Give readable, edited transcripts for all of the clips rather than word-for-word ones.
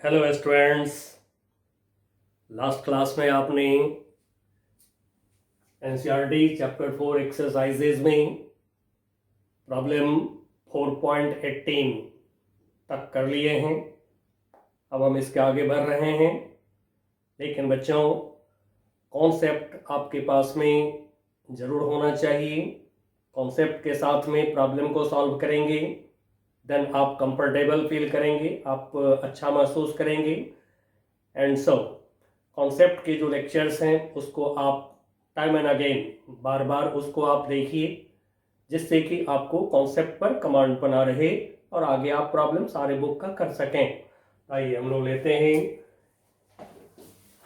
Hello students. Last class में आपने NCERT chapter 4 exercises में प्रॉब्लम 4.18 तक कर लिए हैं। अब हम इसके आगे बढ़ रहे हैं, लेकिन बच्चों कॉन्सेप्ट आपके पास में ज़रूर होना चाहिए। कॉन्सेप्ट के साथ में प्रॉब्लम को सॉल्व करेंगे, देन आप कंफर्टेबल फील करेंगे, आप अच्छा महसूस करेंगे। एंड सो कॉन्सेप्ट के जो लेक्चर्स हैं उसको आप टाइम एंड अगेन बार बार उसको आप देखिए, जिससे कि आपको कॉन्सेप्ट पर कमांड बना रहे और आगे आप प्रॉब्लम सारे बुक का कर सकें। आइए हम लोग लेते हैं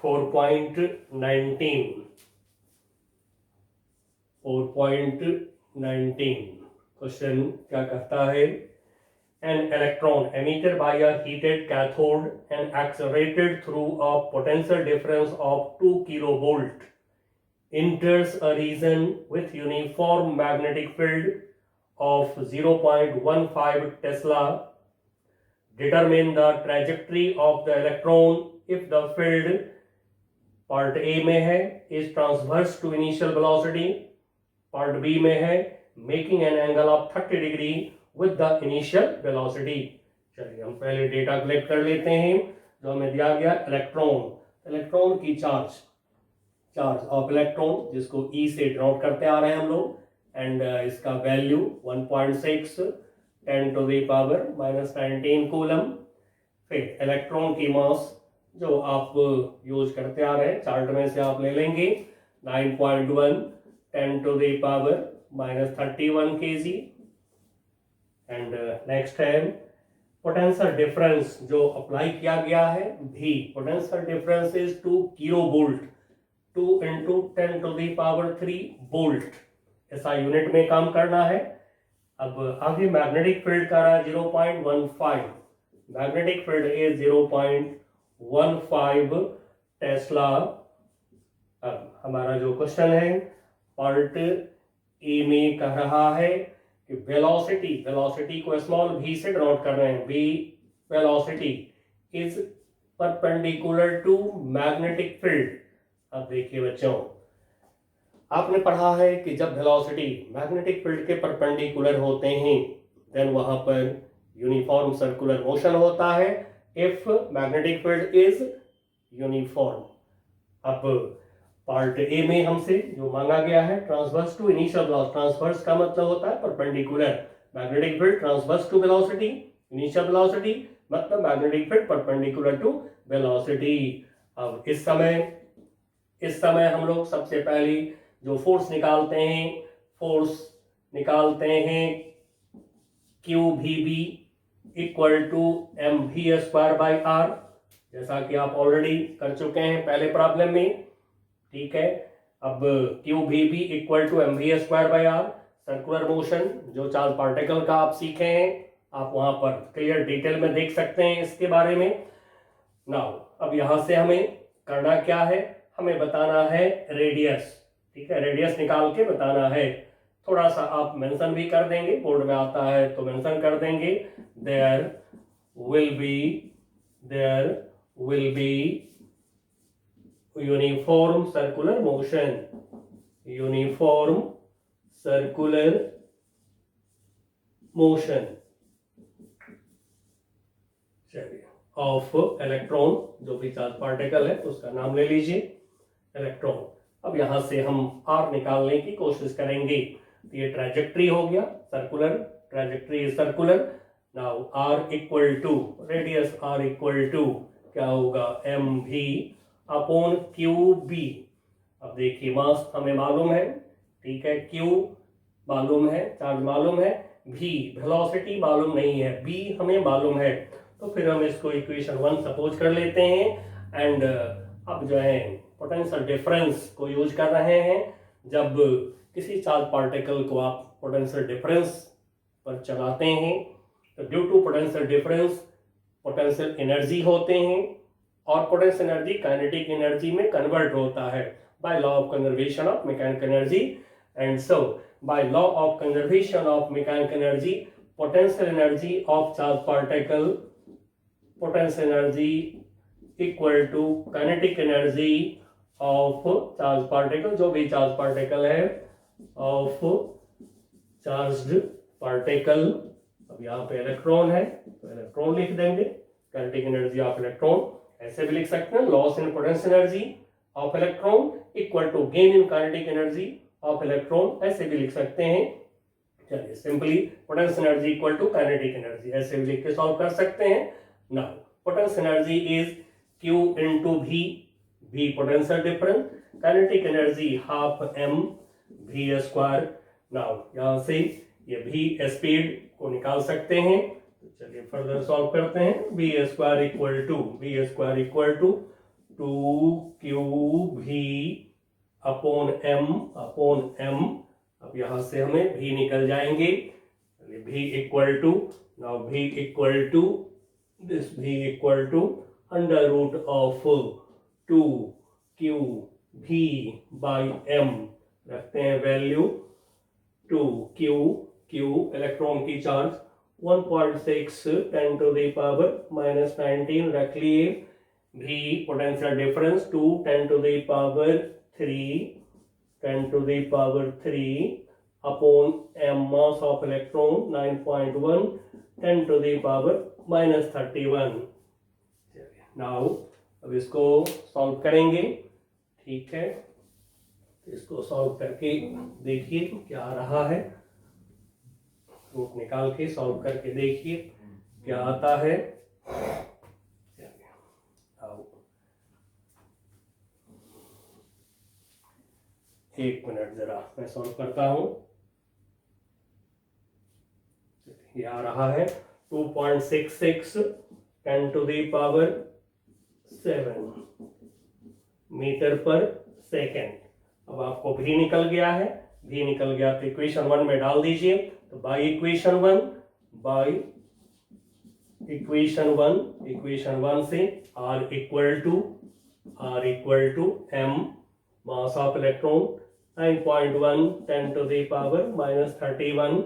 4.19। 4.19 क्वेश्चन क्या कहता है? An electron emitted by a heated cathode and accelerated through a potential difference of 2 kilovolt enters a region with uniform magnetic field of 0.15 Tesla. Determine the trajectory of the electron if the field, part A में है, is transverse to initial velocity, part B में है making an angle of 30 degree with the initial velocity। चलिए हम पहले data collect कर लेते हैं जो हमें दिया गया। इलेक्ट्रॉन की चार्ज ऑफ इलेक्ट्रॉन, जिसको E से डिनोट करते आ रहे हैं हम लोग, एंड इसका value 1.6 10 to the power -19 coulomb. फिर इलेक्ट्रॉन की मास जो आप यूज करते आ रहे हैं, चार्ट में से आप ले लेंगे 9.1 10 to the power -31 kg। And next है पोटेंशियल डिफरेंस जो अप्लाई किया गया है भी। Potential difference is 2 kilo volt, 2 into 10 to the power 3 volt, ऐसा यूनिट में काम करना है। अब आगे मैग्नेटिक फील्ड का रहा 0.15, मैग्नेटिक फील्ड इज 0.15 टेस्ला। अब हमारा जो क्वेश्चन है पार्ट ए में कह रहा है कि वेलोसिटी को स्मॉल v से डिनोट कर रहे हैं। v velocity is perpendicular to magnetic field. अब देखिए बच्चों, आपने पढ़ा है कि जब वेलोसिटी मैग्नेटिक फील्ड के परपेंडिकुलर होते हैं देन वहां पर यूनिफॉर्म सर्कुलर मोशन होता है if magnetic field is uniform. अब पार्ट ए में हमसे जो मांगा गया है transverse to initial velocity. Transverse का मतलब होता है perpendicular. Magnetic field transverse to velocity, initial velocity मतलब magnetic field perpendicular to velocity. अब इस समय हम लोग सबसे पहले जो फोर्स निकालते हैं QVB इक्वल टू mv²/r, जैसा कि आप ऑलरेडी कर चुके हैं पहले प्रॉब्लम में। ठीक है, अब QVB equal to mv²/r, circular motion जो चार्ज पार्टिकल का आप सीखे हैं, आप वहां पर क्लियर डिटेल में देख सकते हैं इसके बारे में। नाउ अब यहां से हमें करना क्या है, हमें बताना है रेडियस। ठीक है, रेडियस निकाल के बताना है। थोड़ा सा आप मेंशन भी कर देंगे, बोर्ड में आता है तो मेंशन कर देंगे। There will be uniform circular motion चलिए ऑफ इलेक्ट्रॉन, जो भी चार्ज पार्टिकल है उसका नाम ले लीजिए इलेक्ट्रॉन। अब यहां से हम आर निकालने की कोशिश करेंगे। तो ये ट्रैजेक्टरी हो गया, circular trajectory is circular. Now r equal to radius, r equal to क्या होगा mv अपॉन QB। अब देखिए मास हमें मालूम है, ठीक है, Q मालूम है, चार्ज मालूम है, v वेलोसिटी मालूम नहीं है, B हमें मालूम है। तो फिर हम इसको इक्वेशन 1 सपोज कर लेते हैं। एंड अब जो है पोटेंशियल डिफरेंस को यूज कर रहे हैं। जब किसी चार्ज पार्टिकल को आप पोटेंशियल डिफरेंस पर चलाते हैं तो due to potential difference potential energy होते हैं, और पोटेंशियल एनर्जी काइनेटिक एनर्जी में कन्वर्ट होता है by law of conservation of mechanical energy. And so by law of conservation of mechanical energy, potential energy of charged particle potential energy equal to kinetic energy of charge particle, जो भी charge particle है, of charged particle. अब यहाँ पे electron है तो electron लिख देंगे, काइनेटिक एनर्जी ऑफ इलेक्ट्रॉन। ऐसे भी लिख सकते हैं loss in potential energy of electron equal to gain in kinetic energy of electron, ऐसे भी लिख सकते हैं। चलिए simply potential energy equal to kinetic energy ऐसे भी लिख के सॉल्व कर सकते हैं। Now potential energy is Q into V, V potential difference, kinetic energy half m v square. Now यहाँ से ये v स्पीड को निकाल सकते हैं, तो चलिए फर्दर सॉल्व करते हैं। v square equal to 2qv upon m। अब यहाँ से हमें v निकल जाएंगे, v equal to under root of 2qv by m, रखते हैं वैल्यू 2q इलेक्ट्रॉन की चार्ज 1.6 10 टू द पावर -19 रख लिए। v potential difference 2 10 to the power 3 upon m mass of electron 9.1 10 to the power -31। Now अब इसको solve करेंगे, ठीक है। इसको सॉल्व करके देखिए क्या आ रहा है, रूट निकाल के सॉल्व करके देखिए क्या आता है। एक मिनट जरा मैं सॉल्व करता हूं। ये आ रहा है 2.66 10 to the power 7 metre per second. अब आपको v निकल गया है, v निकल गया तो इक्वेशन 1 में डाल दीजिए। तो बाई इक्वेशन 1 से r equal to m mass of electron 9.1 10 to the power -31,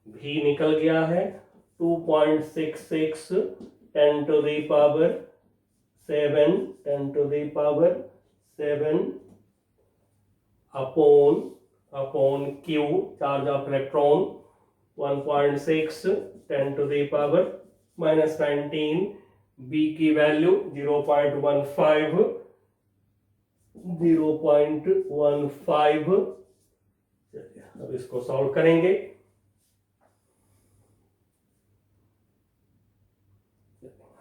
v निकल गया है 2.66 10 to the power 7 upon q charge of electron 1.6 10 to the power -19, b की वैल्यू 0.15। अब इसको सॉल्व करेंगे।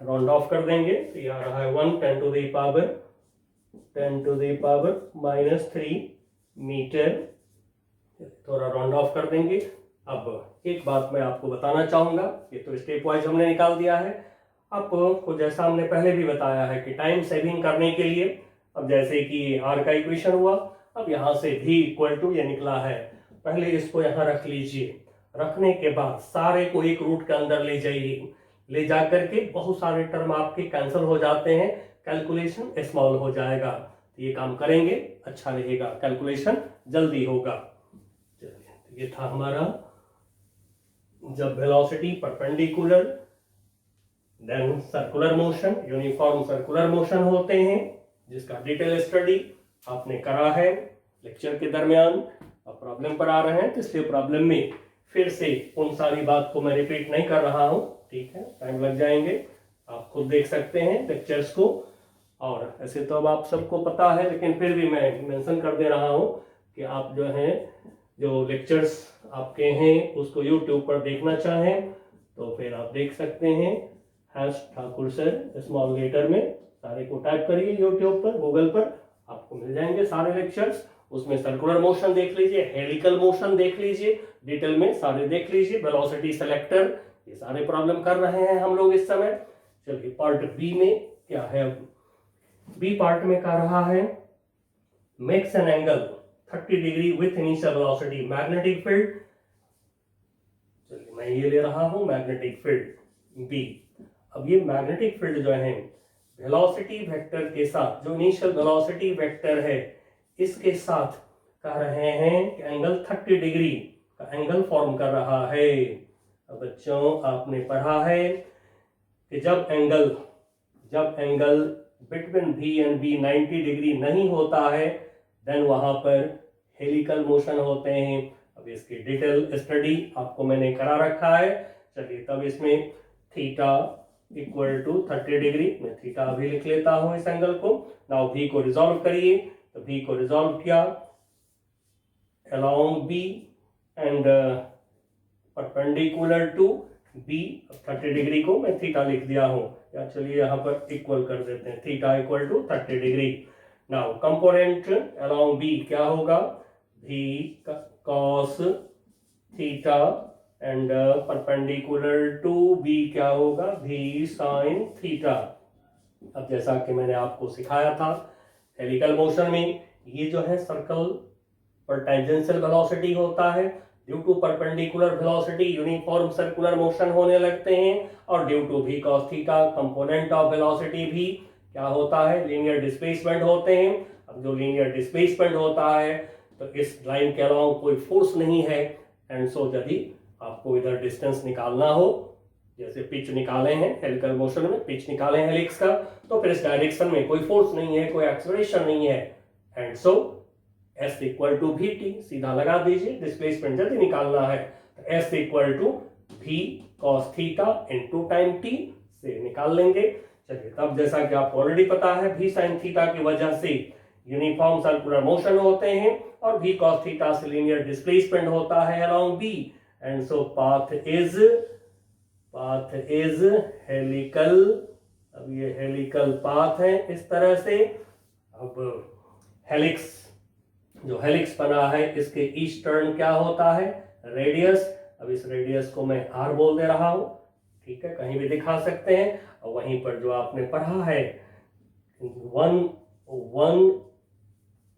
राउंड ऑफ कर देंगे तो ये आ रहा है 1 10 टू द पावर -3 मीटर। थोड़ा राउंड ऑफ कर देंगे। अब एक बात मैं आपको बताना चाहूंगा, ये तो स्टेप वाइज हमने निकाल दिया है। आपको जैसा हमने पहले भी बताया है कि टाइम सेविंग करने के लिए, अब जैसे कि r का इक्वेशन हुआ, अब यहाँ से v इक्वल टू ये निकला है, पहले इसको यहाँ रख लीजिए। रखने के बाद सारे को एक रूट के अंदर ले जाइए, ले जा करके बहुत सारे टर्म आपके कैंसिल हो जाते हैं, कैलकुलेशन स्मॉल हो जाएगा। तो ये काम करेंगे अच्छा रहेगा, कैलकुलेशन जल्दी होगा। चलिए ये था हमारा जब velocity perpendicular then circular motion, uniform circular motion होते हैं, जिसका डिटेल स्टडी आपने करा है लेक्चर के दरमियान। अब प्रॉब्लम पर आ रहे हैं तो इसलिए प्रॉब्लम में फिर से उन सारी बात को मैं रिपीट नहीं कर रहा हूं, ठीक है, टाइम लग जाएंगे, आप खुद देख सकते हैं लेक्चर्स को। और ऐसे तो अब आप सबको पता है, लेकिन फिर भी मैं मेंशन कर दे रहा हूं कि आप जो हैं, जो लेक्चर्स आपके हैं उसको यूट्यूब पर देखना चाहें तो फिर आप देख सकते हैं, ठाकुर सर स्मॉल लेटर में सारे को टाइप करिए यूट्यूब पर, गूगल पर, आपको मिल जाएंगे सारे लेक्चर्स। उसमें सर्कुलर मोशन देख लीजिए, हेलिकल मोशन देख लीजिए, डिटेल में सारे देख लीजिए, वेलोसिटी सेलेक्टर, ये सारे प्रॉब्लम कर रहे हैं हम लोग इस समय। चलिए पार्ट बी में क्या है, बी पार्ट में कह रहा है makes an angle 30 degree with initial velocity magnetic field. चलिए मैं ये ले रहा हूं मैग्नेटिक फील्ड बी। अब ये मैग्नेटिक फील्ड जो है वेलोसिटी वेक्टर के साथ, जो इनिशियल वेलोसिटी वेक्टर है इसके साथ कह रहे हैं कि एंगल 30 डिग्री का एंगल फॉर्म कर रहा है। अब बच्चों आपने पढ़ा है कि जब एंगल जब angle between V and B 90 degree नहीं होता है देन वहां पर हेलिकल मोशन होते हैं। अब इसकी डिटेल स्टडी आपको मैंने करा रखा है। चलिए तब इसमें थीटा इक्वल टू 30 डिग्री, मैं थीटा अभी लिख लेता हूं इस एंगल को। नाउ V को रिजॉल्व करिए, तो V को रिजॉल्व किया along B and perpendicular to B। 30 degree को मैं थीटा लिख दिया हूं, या चलिए यहाँ पर इक्वल कर देते हैं, theta equal to 30 degree. Now component along B क्या होगा, V cos theta and perpendicular to B क्या होगा, V sin थीटा। अब जैसा कि मैंने आपको सिखाया था हेलिकल मोशन में, ये जो है सर्कल पर टेंजेंशियल वेलोसिटी होता है, due to perpendicular velocity uniform circular motion होने लगते हैं, और due to V cos theta component of velocity भी क्या होता है, लीनियर डिस्प्लेसमेंट होते हैं। अब जो लीनियर डिस्प्लेसमेंट होता है तो इस लाइन के अलावा कोई फोर्स नहीं है, एंड सो यदि आपको इधर डिस्टेंस निकालना हो, जैसे पिच निकाले हैं हेलिकल मोशन में, पिच निकाले हैं हेलिक्स का, तो फिर इस डायरेक्शन में कोई फोर्स नहीं है, कोई एक्सेलरेशन नहीं है, and so S equal to V T सीधा लगा दीजिए, डिस्प्लेसमेंट यदि निकालना है तो S equal to V cos theta into time t से निकाल लेंगे। चलिए तब जैसा कि आपको ऑलरेडी पता है V sin थीटा की वजह से यूनिफॉर्म सर्कुलर मोशन होते हैं, और V cos थीटा से लीनियर डिस्प्लेसमेंट होता है along B, and so path is helical. अब ये हेलिकल पाथ है इस तरह से। अब हेलिक्स, जो हेलिक्स बना है इसके ईच टर्न क्या होता है, रेडियस। अब इस रेडियस को मैं r बोल दे रहा हूं, ठीक है, कहीं भी दिखा सकते हैं। और वहीं पर जो आपने पढ़ा है वन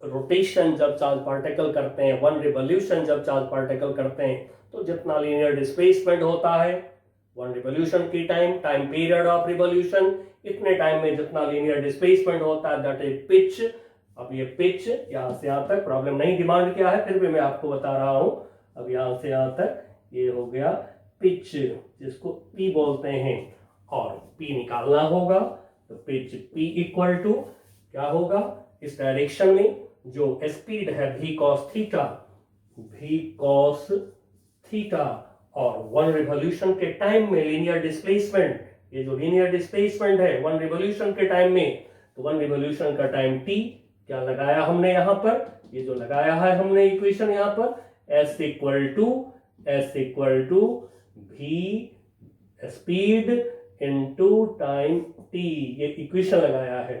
रोटेशन जब चार्ज पार्टिकल करते हैं, वन रिवोल्यूशन जब चार्ज पार्टिकल करते हैं, तो जितना लीनियर डिस्प्लेसमेंट होता है वन रिवोल्यूशन की टाइम पीरियड ऑफ रिवोल्यूशन, इतने टाइम में जितना लीनियर डिस्प्लेसमेंट होता है दैट इज पिच। अब ये पिच यहाँ से यहाँ तक प्रॉब्लम नहीं डिमांड किया है, फिर भी मैं आपको बता रहा हूं। अब यहाँ से यहाँ तक ये हो गया पिच, जिसको P बोलते हैं, और P निकालना होगा तो पिच P इक्वल टू क्या होगा, इस डायरेक्शन में जो स्पीड है V cos थीटा, और वन रिवोल्यूशन के टाइम में लीनियर डिस्प्लेसमेंट, ये जो लीनियर डिस्प्लेसमेंट है वन रिवोल्यूशन के टाइम में, तो वन रिवोल्यूशन का टाइम t क्या लगाया हमने यहाँ पर, ये जो लगाया है हमने इक्वेशन यहाँ पर, S equal to V speed into time t, ये इक्वेशन लगाया है,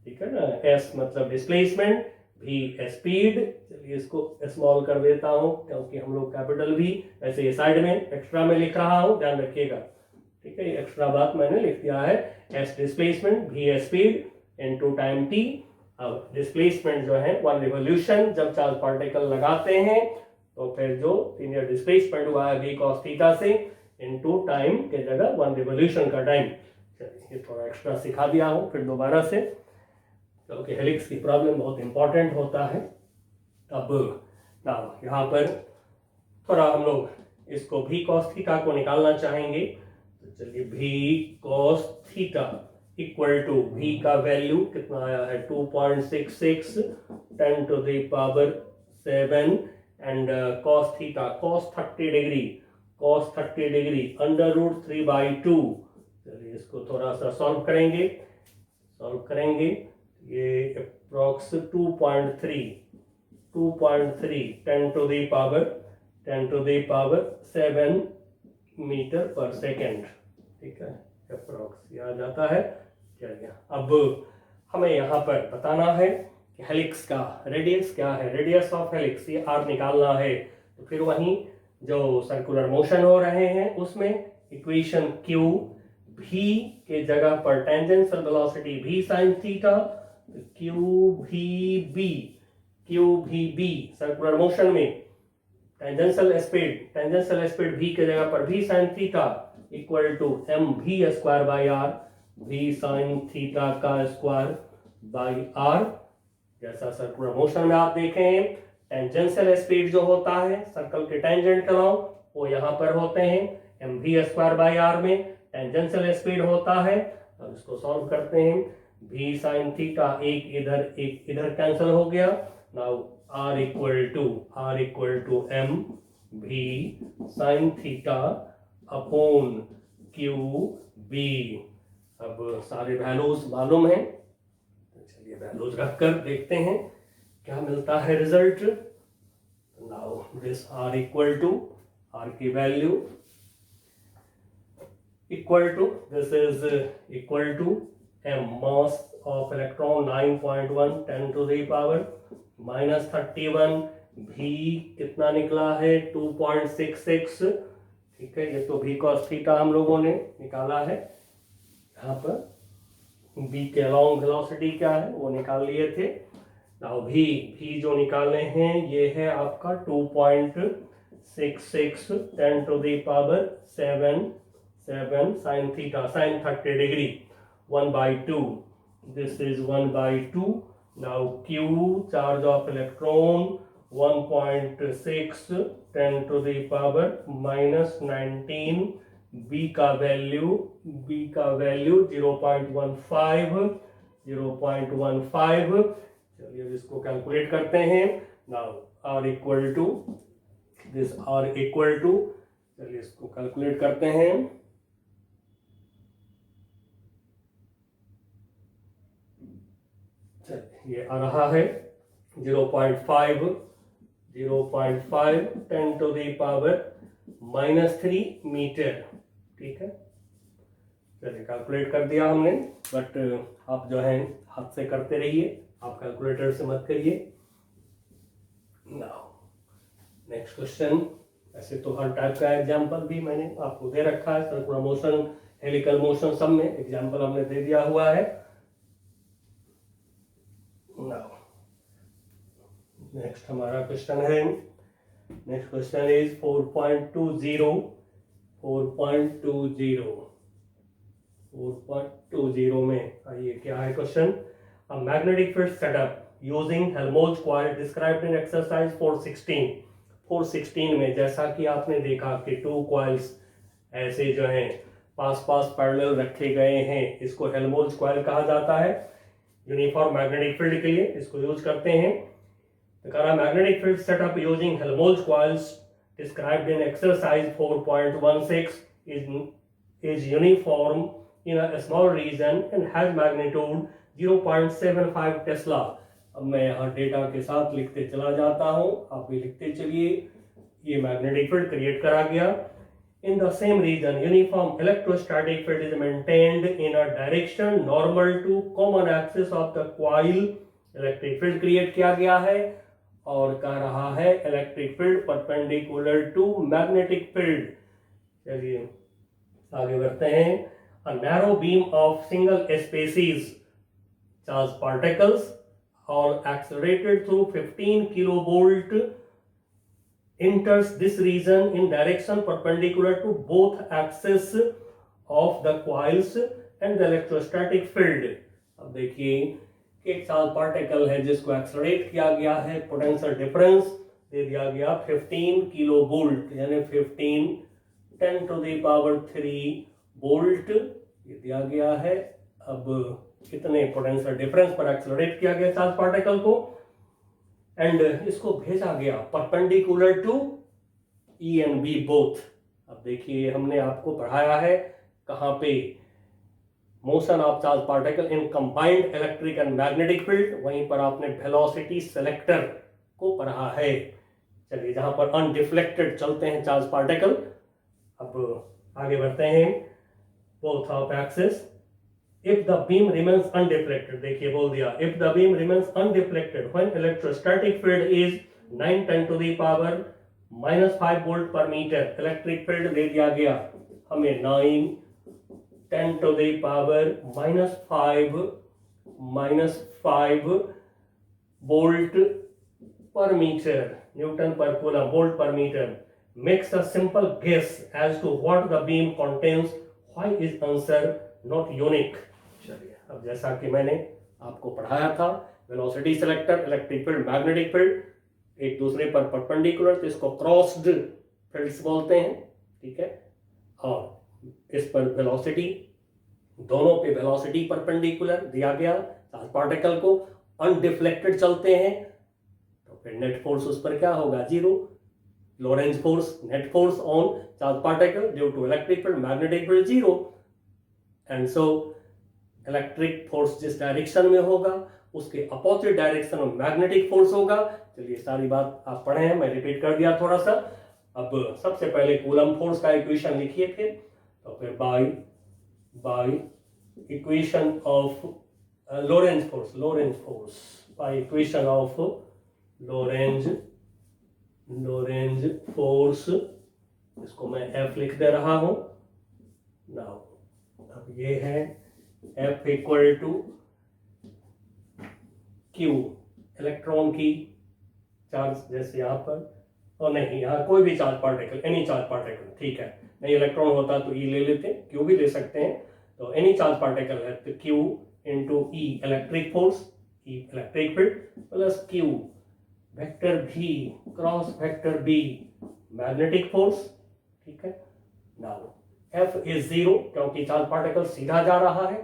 ठीक है ना। S मतलब डिस्प्लेसमेंट, V स्पीड। चलिए इसको स्मॉल कर देता हूं क्योंकि हम लोग कैपिटल V ऐसे ये साइड में एक्स्ट्रा में लिख रहा हूं, ध्यान रखिएगा, ठीक है, ये एक्स्ट्रा बात मैंने लिख दिया है। S displacement, V speed into time t। अब डिस्प्लेसमेंट जो है वन रिवोल्यूशन जब चार्ज पार्टिकल लगाते हैं, तो फिर जो लीनियर डिस्प्लेसमेंट हुआ है V cos थीटा से इनटू टाइम के जगह वन रिवोल्यूशन का टाइम। चलिए ये थोड़ा एक्स्ट्रा सिखा दिया हूं फिर दोबारा से, क्योंकि हेलिक्स की प्रॉब्लम बहुत इंपॉर्टेंट होता है। अब ना यहाँ पर थोड़ा हम लोग इसको V cos थीटा को निकालना चाहेंगे, तो चलिए V cos theta equal to V का वैल्यू कितना आया है 2.66 10 to the power 7, and cos theta cos 30 degree under root 3/2। चलिए इसको थोड़ा सा सॉल्व करेंगे, ये approx 2.3 10 to the power 7 metre per second, ठीक है, अप्रॉक्स ये आ जाता है। चलिए अब हमें यहाँ पर बताना है कि हेलिक्स का रेडियस क्या है, रेडियस ऑफ हेलिक्स ये r निकालना है। तो फिर वहीं जो सर्कुलर मोशन हो रहे हैं उसमें इक्वेशन Q, V के जगह पर tangential velocity V sin theta, QVB circular motion में टेंजेंशियल स्पीड V के जगह पर V sin theta equal to mv square by r, V sin theta का स्क्वायर बाई r। जैसा सर्कुलर मोशन में आप देखें टेंजेंशियल स्पीड जो होता है सर्कल के टेंजेंट के अलावा वो यहाँ पर होते हैं mv स्क्वायर बाई r में टेंजेंशियल स्पीड होता है, अब इसको सॉल्व करते हैं। v sin थीटा एक इधर कैंसिल हो गया। Now r equal to m v sin theta upon q b। अब सारे वैल्यूज मालूम है, चलिए वैल्यूज रखकर देखते हैं क्या मिलता है रिजल्ट। नाउ दिस r की value equal to this is equal to m mass of electron 9.1 10 to the power minus 31। v कितना निकला है 2.66। ठीक है, ये तो v cos थीटा हम लोगों ने निकाला है। यहाँ पर v के अलॉन्ग वेलोसिटी क्या है वो निकाल लिए थे। नाउ v जो निकालने हैं ये है आपका 2.66 10 to the power 7 sin theta sin 30 degree 1/2। this is 1/2। now q charge of electron 1.6 10 to the power minus 19। b का वैल्यू 0.15। चलिए इसको कैलकुलेट करते हैं। नाउ r इक्वल टू चलिए इसको कैलकुलेट करते हैं। ये आ रहा है 0.5 10 to the power -3 मीटर। ठीक है, चलिए कैलकुलेट कर दिया हमने, बट आप जो है हाथ से करते रहिए, आप कैलकुलेटर से मत करिए। Now next question. ऐसे तो हर टाइप का एग्जाम्पल भी मैंने आपको दे रखा है, सर्कुलर मोशन, हेलिकल मोशन, सब में एग्जाम्पल हमने दे दिया हुआ है। नेक्स्ट हमारा क्वेश्चन है, नेक्स्ट क्वेश्चन इज 4.20 में आइए क्या है question. A magnetic field setup using Helmholtz coil described in exercise 416 में जैसा कि आपने देखा कि 2 कॉइल्स ऐसे जो हैं पास पैरेलल रखे गए हैं, इसको हेल्महोल्ट्ज कॉइल कहा जाता है। यूनिफॉर्म मैग्नेटिक फील्ड के लिए इसको यूज करते हैं। The current magnetic field setup using Helmholtz coils described in exercise 4.16 is uniform in a small region and has magnitude 0.75 Tesla। अब मैं यहाँ डेटा के साथ लिखते चला जाता हूँ, आप भी लिखते चलिए। ये मैग्नेटिक फील्ड क्रिएट करा गया। In the same region, uniform electrostatic field is maintained in a direction normal to common axis of the coil। Electric field create किया गया है और कह रहा है electric field perpendicular to magnetic field. चलिए आगे बढ़ते हैं। A narrow beam of single species charge particles are accelerated through 15 kilovolt enters this region in direction perpendicular to both axes of the coils and the electrostatic field। अब देखिए एक charge particle है जिसको accelerate किया गया है, potential difference दे दिया गया 15 किलो वोल्ट, यानी 15 10 to the power 3 वोल्ट ये दिया गया है। अब कितने पोटेंशियल डिफरेंस पर एक्सेलरेट किया गया चार्ज पार्टिकल को, एंड इसको भेजा गया perpendicular to E and B both. अब देखिए हमने आपको पढ़ाया है कहाँ पे, motion of charge particle in combined electric and magnetic field, वहीं पर आपने वेलोसिटी सेलेक्टर को पढ़ा है। चलिए जहां पर अनडिफ्लेक्टेड चलते हैं चार्ज पार्टिकल। अब आगे बढ़ते हैं। Both of axis if the beam remains undeflected, देखिए बोल दिया if the beam remains undeflected when electrostatic field is 9 10 to the power -5 volt पर मीटर। इलेक्ट्रिक फील्ड दे दिया गया हमें 9 10 to the power -5 वोल्ट पर मीटर, न्यूटन पर कूलम, वोल्ट पर metre. Makes a simple guess as to what the beam contains। Why is answer not unique। चलिए अब जैसा कि मैंने आपको पढ़ाया था, velocity selector, electric field, magnetic field एक दूसरे पर परपेंडिकुलर, तो इसको क्रॉस्ड फील्ड्स बोलते हैं। ठीक है, और इस पर वेलोसिटी दोनों पे वेलोसिटी परपेंडिकुलर दिया गया, चार्ज पार्टिकल को अनडिफ्लेक्टेड चलते हैं, तो फिर नेट फोर्स उस पर क्या होगा, zero. Lorentz force, net force on charge particle due to electric field, magnetic field zero. And so electric force जिस डायरेक्शन में होगा उसके अपोजिट डायरेक्शन में मैग्नेटिक फोर्स होगा। चलिए सारी बात आप पढ़े हैं, मैं रिपीट कर दिया थोड़ा सा। अब सबसे पहले कूलम्ब फोर्स का इक्वेशन लिखिए, फिर तो फिर by equation of Lorentz force by equation of Lorentz force, इसको मैं F लिख दे रहा हूं नाउ। अब ये है F equal to Q, electron की चार्ज, जैसे यहाँ पर, और नहीं यहाँ कोई भी charge particle, any charge particle, ठीक है, नहीं इलेक्ट्रॉन होता तो E ले लेते, Q भी ले सकते हैं, तो एनी चार्ज पार्टिकल है तो Q into E electric force, E electric field, plus Q vector V cross vector B magnetic force, ठीक है। नाउ F इज जीरो, क्योंकि चार्ज पार्टिकल सीधा जा रहा है,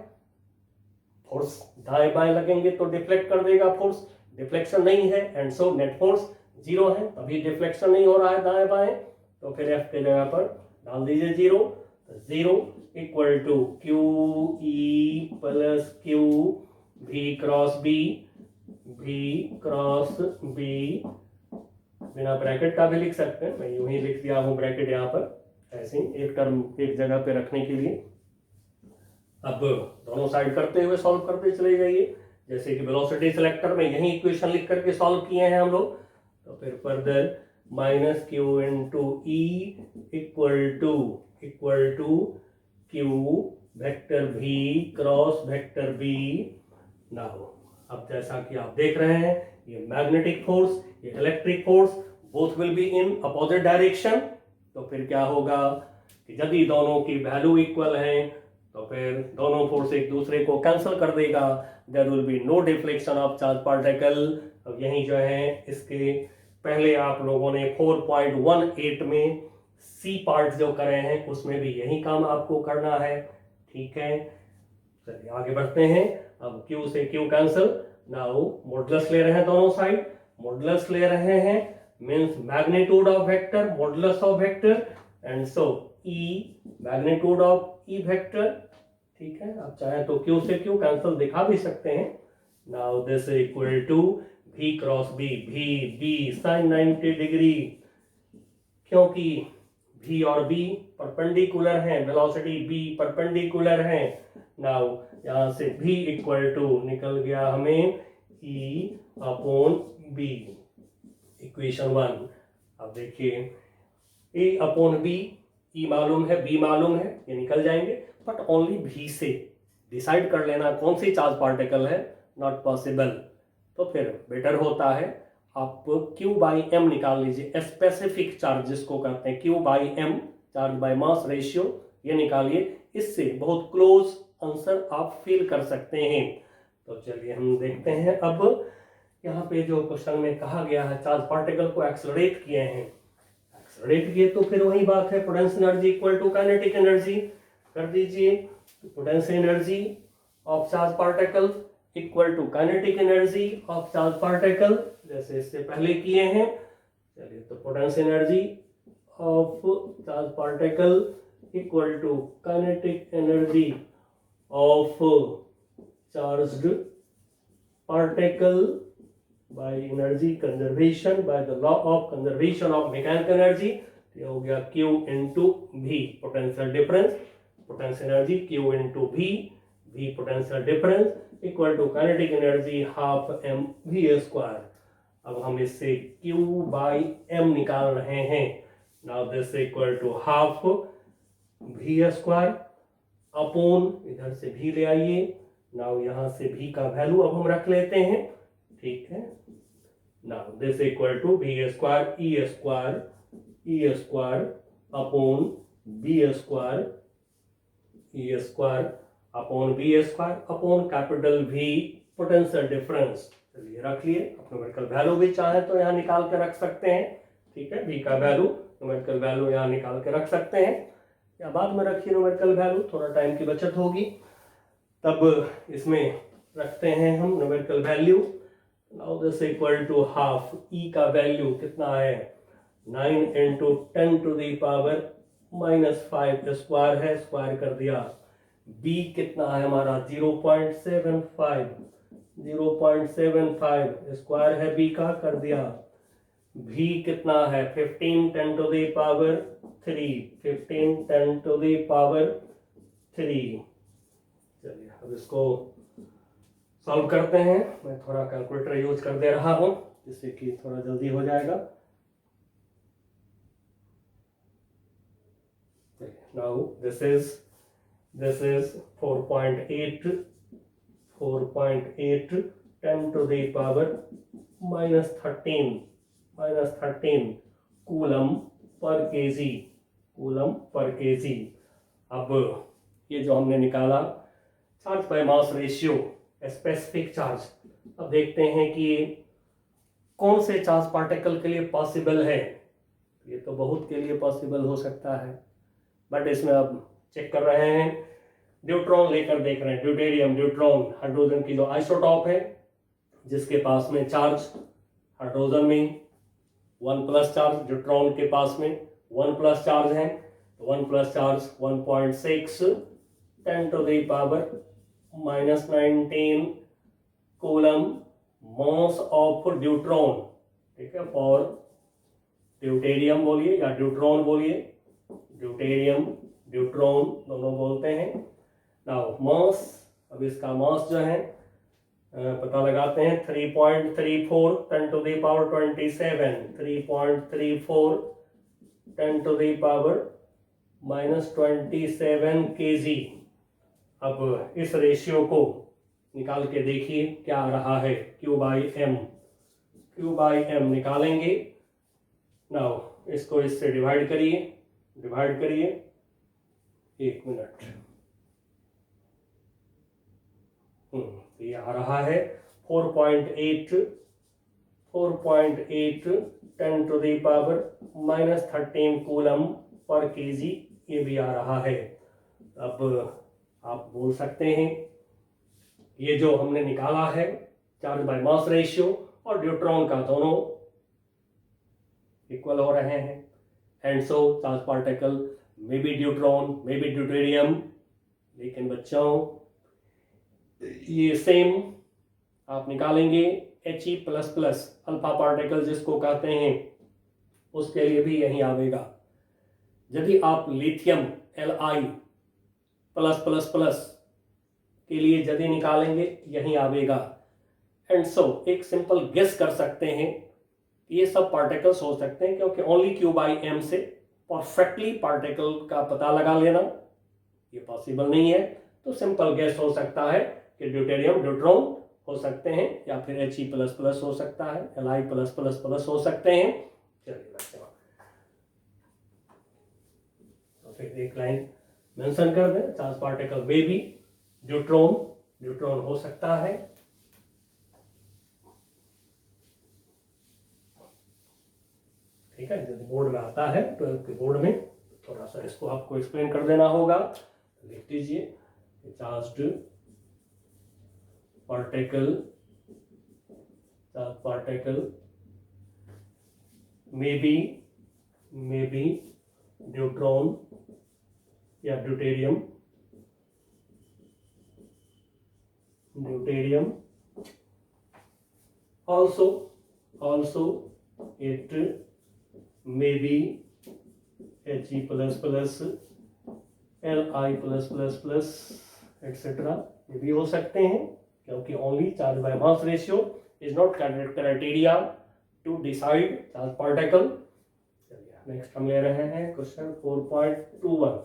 फोर्स दाएं बाएं लगेंगे तो डिफ्लेक्ट कर देगा, फोर्स डिफ्लेक्शन नहीं है, and so net force zero है, तभी डिफ्लेक्शन नहीं हो रहा है दाएं बाएं, तो फिर F के जगह पर डाल दीजिए जीरो, तो zero equal to Q E plus Q V cross B, बिना ब्रैकेट का भी लिख सकते हैं, मैं यूं ही लिख दिया हूं ब्रैकेट यहाँ पर, ऐसे ही एक टर्म एक जगह पे रखने के लिए। अब दोनों साइड करते हुए सॉल्व करते चले जाइए, जैसे कि वेलोसिटी सिलेक्टर में यही इक्वेशन लिख करके सॉल्व किए हैं हम लोग, तो फिर further minus Q into E equal to Q vector V cross vector B. Now अब जैसा कि आप देख रहे हैं, ये मैग्नेटिक फोर्स, ये electric force, both will be in opposite direction, तो फिर क्या होगा कि यदि दोनों की वैल्यू इक्वल है तो फिर दोनों फोर्स एक दूसरे को कैंसिल कर देगा, there will be no deflection of charge particle. अब यही जो है इसके पहले आप लोगों ने 4.18 में सी पार्ट जो करे हैं उसमें भी यही काम आपको करना है, ठीक है। चलिए आगे बढ़ते हैं। अब Q से Q कैंसिल, नाउ मॉडुलस ले रहे हैं दोनों साइड, मॉडुलस ले रहे हैं means magnitude of vector, modulus of vector, and so E magnitude of E vector, ठीक है। आप चाहे तो Q से Q कैंसिल दिखा भी सकते हैं। Now this equal to V cross B, B sin 90 degree, क्योंकि V और B परपेंडिकुलर हैं, वेलोसिटी B परपेंडिकुलर है। नाउ यहां से V इक्वल टू निकल गया हमें E अपॉन B, इक्वेशन 1। अब देखिए A अपॉन B, E मालूम है B मालूम है, ये निकल जाएंगे, बट ओनली V से डिसाइड कर लेना कौन सी चार्ज पार्टिकल है, नॉट पॉसिबल। तो फिर बेटर होता है आप Q बाई M निकाल लीजिए, स्पेसिफिक चार्ज जिसको कहते हैं Q by M, charge by mass ratio, ये निकालिए, इससे बहुत क्लोज आंसर आप फील कर सकते हैं। तो चलिए हम देखते हैं। अब यहाँ पे जो क्वेश्चन में कहा गया है, चार्ज पार्टिकल को एक्सलरेट किए हैं, एक्सलरेट किए तो फिर वही बात है, potential energy equal to kinetic energy कर दीजिए। Potential energy of charge particle equal to kinetic energy of charge particle, जैसे इससे पहले किए हैं। चलिए तो potential energy of charge particle equal to kinetic energy of charged particle by energy conservation, by the law of conservation of mechanical energy, ये हो गया Q into V, potential difference, potential energy Q into V, V potential difference equal to kinetic energy half mv square। अब हम इससे Q by M निकाल रहे हैं। now this equal to half v square upon, इधर से V ले आइए, now यहाँ से V का वैल्यू अब हम रख लेते हैं, ठीक है। now this equal to V square E square upon B square, E square upon B square upon capital V potential difference। चलिए रख लिए, आप न्यूमेरिकल वैल्यू भी चाहे तो यहाँ निकाल के रख सकते हैं, ठीक है। V का वैल्यू, न्यूमेरिकल वैल्यू यहाँ निकाल के रख सकते हैं, या बाद में रखिए न्यूमेरिकल वैल्यू, थोड़ा टाइम की बचत होगी। तब इसमें रखते हैं हम numerical value. Now this equal to half, e का वैल्यू कितना है 9 into 10 to the power -5 square है, स्क्वायर कर दिया। बी कितना है हमारा 0.75, 0.75 स्क्वायर है बी का, कर दिया। भी कितना है 15 10 to the power 3, 15 10 to the power 3। चलिए अब इसको सॉल्व करते हैं। मैं थोड़ा कैलकुलेटर यूज कर दे रहा हूं जिससे कि थोड़ा जल्दी हो जाएगा। Now this is 4.8 10 to the power -13 coulomb पर केजी, कूलम पर केजी। अब ये जो हमने निकाला charge by mass ratio, specific charge, अब देखते हैं कि कौन से चार्ज पार्टिकल के लिए पॉसिबल है। ये तो बहुत के लिए पॉसिबल हो सकता है, बट इसमें अब चेक कर रहे हैं। ड्यूट्रॉन लेकर देख रहे हैं, ड्यूटेरियम, न्यूट्रॉन, हाइड्रोजन की जो आइसोटॉप है जिसके पास में चार्ज, हाइड्रोजन में 1+ चार्ज, न्यूट्रॉन के पास में 1+ चार्ज है, तो 1+ charge 1.6 10 to the power -19 coulomb mass of deuteron. ठीक है, फॉर ड्यूटेरियम बोलिए या ड्यूट्रॉन बोलिए, ड्यूटेरियम ड्यूट्रॉन दोनों बोलते हैं। नाउ मास, अब इसका मास जो है पता लगाते हैं 3.34 10 to the power 27, 3.34 10 to the power -27 kg। अब इस रेशियो को निकाल के देखिए क्या आ रहा है, Q/M, Q/M निकालेंगे। नाउ इसको इससे डिवाइड करिए, 1 मिनट। ये आ रहा है 4.8 10 टू द पावर -13 कूलम पर केजी, ये भी आ रहा है। अब आप बोल सकते हैं ये जो हमने निकाला है चार्ज बाय मास रेशियो और न्यूट्रॉन का, दोनों इक्वल हो रहे हैं, and so charge particle may be neutron, may be deuterium. लेकिन बच्चों ये सेम आप निकालेंगे He++ अल्फा पार्टिकल जिसको कहते हैं, उसके लिए भी यही आवेगा। यदि आप लिथियम Li+++ के लिए यदि निकालेंगे यही आवेगा। एंड सो एक सिंपल गेस कर सकते हैं ये सब पार्टिकल्स हो सकते हैं, क्योंकि ओनली Q/M से परफेक्टली पार्टिकल का पता लगा लेना ये पॉसिबल नहीं है। तो सिंपल गेस हो सकता है कि ड्यूटेरियम न्यूट्रॉन हो सकते हैं, या फिर He++ हो सकता है, Li+++ हो सकते हैं। चलिए तो फिर एक लाइन मेंशन कर दें, चार्ज पार्टिकल में भी न्यूट्रॉन हो सकता है। ठीक है, जब बोर्ड में आता है 12th के बोर्ड में थोड़ा सा इसको आपको एक्सप्लेन कर देना होगा। लिख दीजिए charge particle may be neutron या deuterium also it may be He++, Li++, etc. ये भी हो सकते हैं, क्योंकि only charge by mass ratio is not criteria to decide charge particle. चलिए नेक्स्ट हम ले रहे हैं क्वेश्चन 4.21।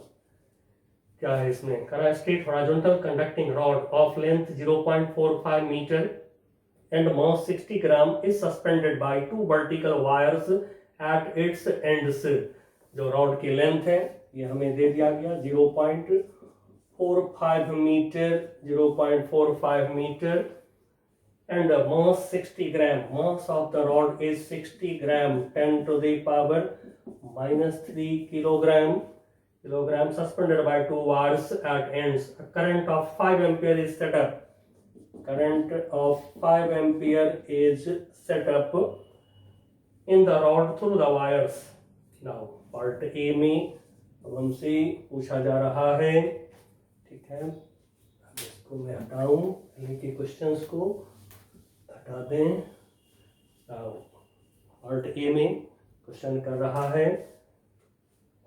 क्या है इसमें, straight horizontal conducting rod of length 0.45 metre and mass 60 gram is suspended by 2 vertical wires at its ends। जो rod की लेंथ है ये हमें दे दिया गया 0.45 metre and mass 60 gram, mass of the rod is 60 gram, 10 to the power -3 kilogram kilogram suspended by 2 wires at ends. A current of 5 ampere is set up. Current of 5 ampere is set up in the rod through the wires. Now part A में अब हमसे पूछा जा रहा है, ठीक है, अब इसको मैं हटाऊं, पहले के क्वेश्चंस को हटा दें। पार्ट ए में क्वेश्चन कर रहा है,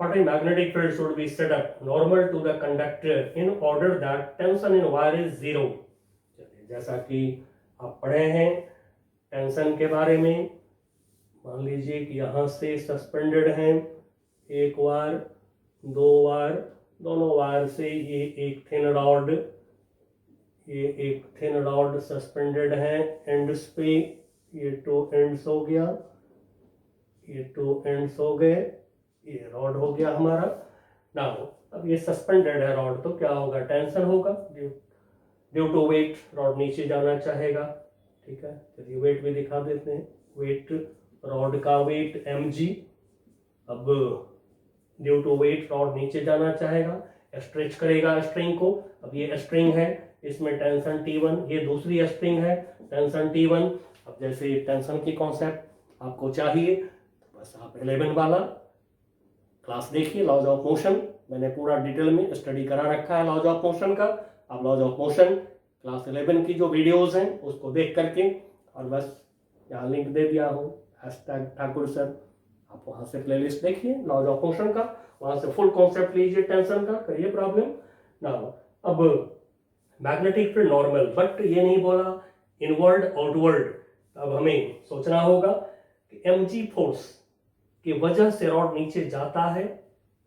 what a magnetic field should be set up normal to the conductor in order that tension in wire is zero। जैसा कि आप पढ़े हैं टेंशन के बारे में, मान लीजिए कि यहाँ से सस्पेंडेड हैं एक वायर, दो वायर, दोनों वायर से ये एक थिन रॉड सस्पेंडेड है एंड्स पे, ये 2 एंड्स हो गया, ये 2 एंड्स हो गए, ये रॉड हो गया हमारा। नाउ अब ये सस्पेंडेड है रॉड, तो क्या होगा, टेंशन होगा, ड्यू टू वेट रॉड नीचे जाना चाहेगा, ठीक है। चलिए वेट भी दिखा देते हैं, वेट रॉड का वेट mg, अब ड्यू टू वेट रॉड नीचे जाना चाहेगा, स्ट्रेच करेगा स्ट्रिंग को। अब ये स्ट्रिंग है, इसमें टेंशन T1, ये दूसरी स्ट्रिंग है टेंशन T1। अब जैसे टेंशन की कॉन्सेप्ट आपको चाहिए तो बस आप 11 वाला क्लास देखिए, लॉज ऑफ मोशन, मैंने पूरा डिटेल में स्टडी करा रखा है लॉज ऑफ मोशन का। आप लॉज ऑफ मोशन क्लास 11 की जो वीडियोस हैं उसको देख करके, और बस यहाँ लिंक दे दिया हूँ #ठाकुर सर, आप वहाँ से प्लेलिस्ट देखिए लॉज ऑफ मोशन का, वहाँ से फुल कॉन्सेप्ट लीजिए टेंशन का, करिए प्रॉब्लम ना। अब मैग्नेटिक फील्ड नॉर्मल, बट ये नहीं बोला इनवर्ड आउटवर्ड। अब हमें सोचना होगा कि mg फोर्स की वजह से रॉड नीचे जाता है,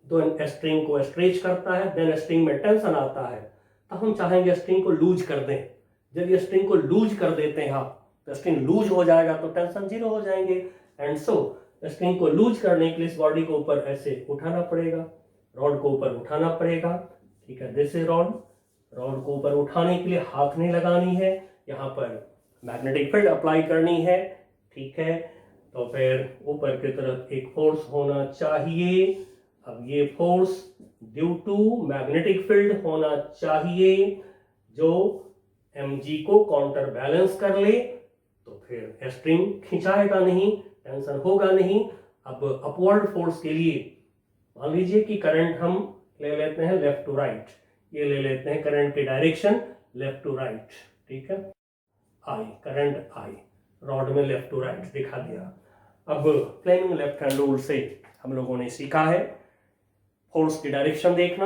तो स्ट्रिंग को स्ट्रेच करता है, देन स्ट्रिंग में टेंशन आता है, तो हम चाहेंगे स्ट्रिंग को लूज कर दें। जब ये स्ट्रिंग को लूज कर देते हैं आप, तो स्ट्रिंग लूज हो जाएगा तो टेंशन 0 हो जाएंगे। एंड सो स्ट्रिंग को लूज करने के लिए इस बॉडी को ऊपर ऐसे उठाना पड़ेगा, रॉड को ऊपर उठाना पड़ेगा, ठीक है। दिस इज रॉड को ऊपर उठाने के लिए हाथ नहीं लगानी है, यहाँ पर मैग्नेटिक फील्ड अप्लाई करनी है, ठीक है। तो फिर ऊपर की तरफ एक फोर्स होना चाहिए। अब ये force due to magnetic field होना चाहिए जो mg को काउंटर बैलेंस कर ले, तो फिर स्ट्रिंग खिंचाएगा नहीं, टेंशन होगा नहीं। अब अपवर्ड फोर्स के लिए मान लीजिए कि करंट हम ले लेते हैं लेफ्ट टू राइट, ये ले लेते हैं करंट की डायरेक्शन लेफ्ट टू राइट, ठीक है। करंट आई रॉड में लेफ्ट टू राइट दिखा दिया। अब फ्लेमिंग लेफ्ट हैंड रूल से हम लोगों ने सीखा है फोर्स की डायरेक्शन देखना,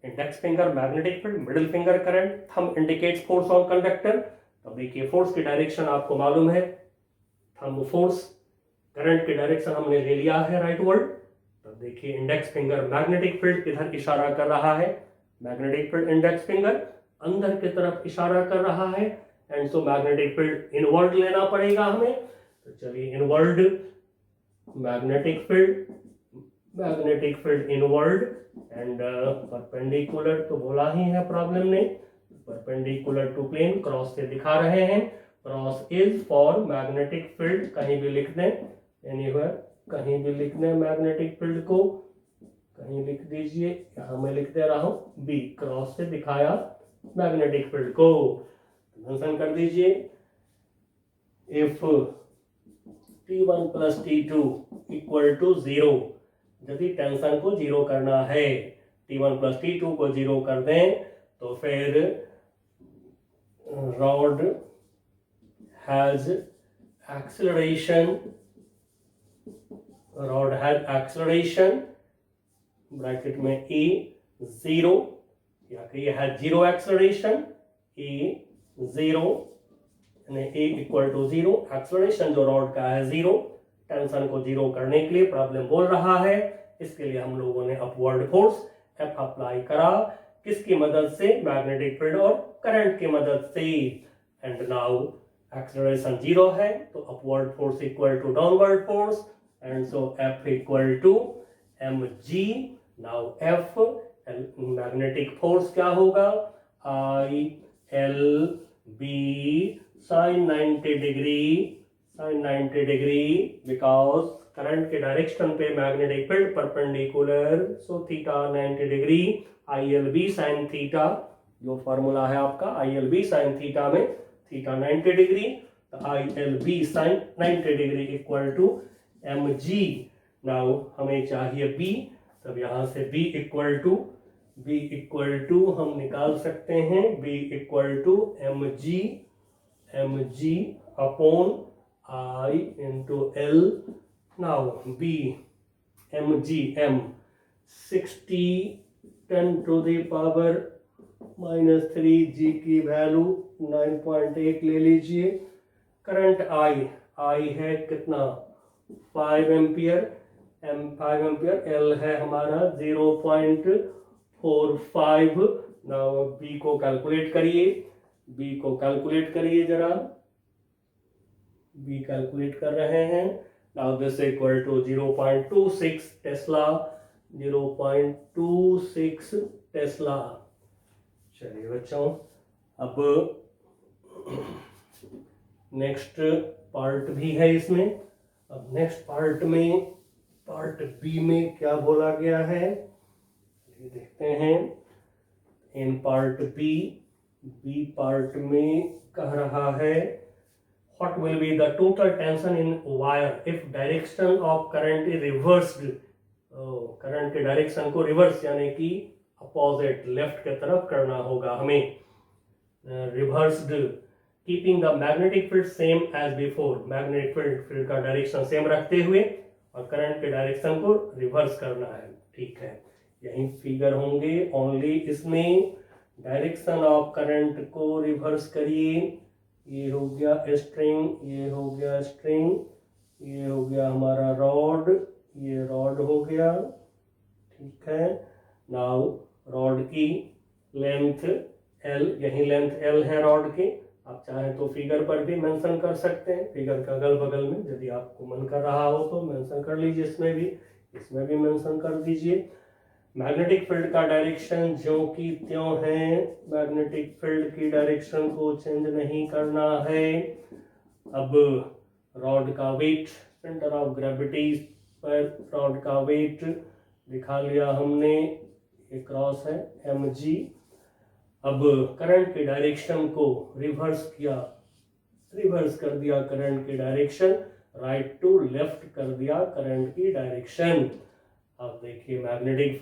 index finger magnetic field, middle finger current, thumb indicates force on conductor. तो देखिए फोर्स की डायरेक्शन आपको मालूम है, थंब फोर्स, करंट की डायरेक्शन हमने ले लिया है राइटवर्ड। तो देखिए इंडेक्स फिंगर मैग्नेटिक फील्ड किधर इशारा कर रहा है, मैग्नेटिक फील्ड इंडेक्स फिंगर अंदर की तरफ इशारा कर रहा है, and so magnetic field inward लेना पड़ेगा हमें। तो चलिए inward magnetic field inward and perpendicular तो बोला ही है प्रॉब्लम ने, परपेंडिकुलर टू प्लेन, क्रॉस से दिखा रहे हैं, cross is for magnetic field, कहीं भी लिख दें, एनीवेयर कहीं भी लिख दें मैग्नेटिक फील्ड को, कहीं लिख दीजिए, यहाँ मैं लिख दे रहा हूं बी, क्रॉस से दिखाया मैग्नेटिक फील्ड को, मेंशन कर दीजिए। If T1 plus T2 equal to 0, यदि टेंशन को 0 करना है, T1 प्लस T2 को 0 कर दें, तो फिर रॉड हैज एक्सेलरेशन ब्रैकेट में E 0, या कहिए है 0 acceleration, E 0 A equal to 0, acceleration जो रॉड का है 0, टेंशन को 0 करने के लिए प्रॉब्लम बोल रहा है, इसके लिए हम लोगों ने अपवर्ड फोर्स F अप्लाई करा, किसकी मदद से, मैग्नेटिक फील्ड और करंट की मदद से। एंड नाउ एक्सेलरेशन 0 है, तो upward force equal to downward force, and so F equal to mg। Now F magnetic force क्या होगा, ILB sin 90 degree, because current के डायरेक्शन पे magnetic field perpendicular, so theta 90 degree, ILB sine theta, जो formula है आपका ILB sine theta में theta 90 degree, ILB sine 90 degree equal to mg। Now हमें चाहिए b, तब यहाँ से b इक्वल टू हम निकाल सकते हैं b equal to mg upon I into L। Now b mg m 60 10 to the power -3 g की वैल्यू 9.8 ले लीजिए। करंट I है कितना 5 एम्पियर, 5 एम्पियर, L है हमारा 0.45। नाउ B को कैलकुलेट करिए जरा, B कैलकुलेट कर रहे हैं। Now this equal to 0.26 tesla, 0.26 tesla. चलिए बच्चों, अब नेक्स्ट पार्ट भी है इसमें। अब नेक्स्ट पार्ट में, पार्ट बी में क्या बोला गया है ये देखते हैं। इन पार्ट बी पार्ट में कह रहा है what will be the total tension in wire if direction of current is reversed। Current के डायरेक्शन को रिवर्स यानी कि अपोजिट लेफ्ट के तरफ करना होगा हमें, reversed, keeping the magnetic field same as before, magnetic field का डायरेक्शन सेम रखते हुए और करंट के डायरेक्शन को रिवर्स करना है। ठीक है, यही फिगर होंगे ओनली, इसमें डायरेक्शन ऑफ करंट को रिवर्स करिए। ये हो गया स्ट्रिंग, ये हो गया स्ट्रिंग, ये हो गया हमारा रॉड, ये रॉड हो गया। ठीक है, नाउ रॉड की लेंथ L, यही लेंथ L है रॉड की। आप चाहें तो फिगर पर भी मेंशन कर सकते हैं, फिगर के अगल बगल में यदि आपको मन कर रहा हो तो मेंशन कर लीजिए, इसमें भी मेंशन कर दीजिए। मैग्नेटिक फील्ड का डायरेक्शन जो कि त्यों है, मैग्नेटिक फील्ड की डायरेक्शन को चेंज नहीं करना है। अब रॉड का वेट, सेंटर ऑफ ग्रेविटी पर रॉड का वेट दिखा लिया हमने, ये क्रॉस है mg। अब करंट के डायरेक्शन को रिवर्स कर दिया करंट की डायरेक्शन, राइट टू लेफ्ट कर दिया करंट की डायरेक्शन। अब देखिए magnetic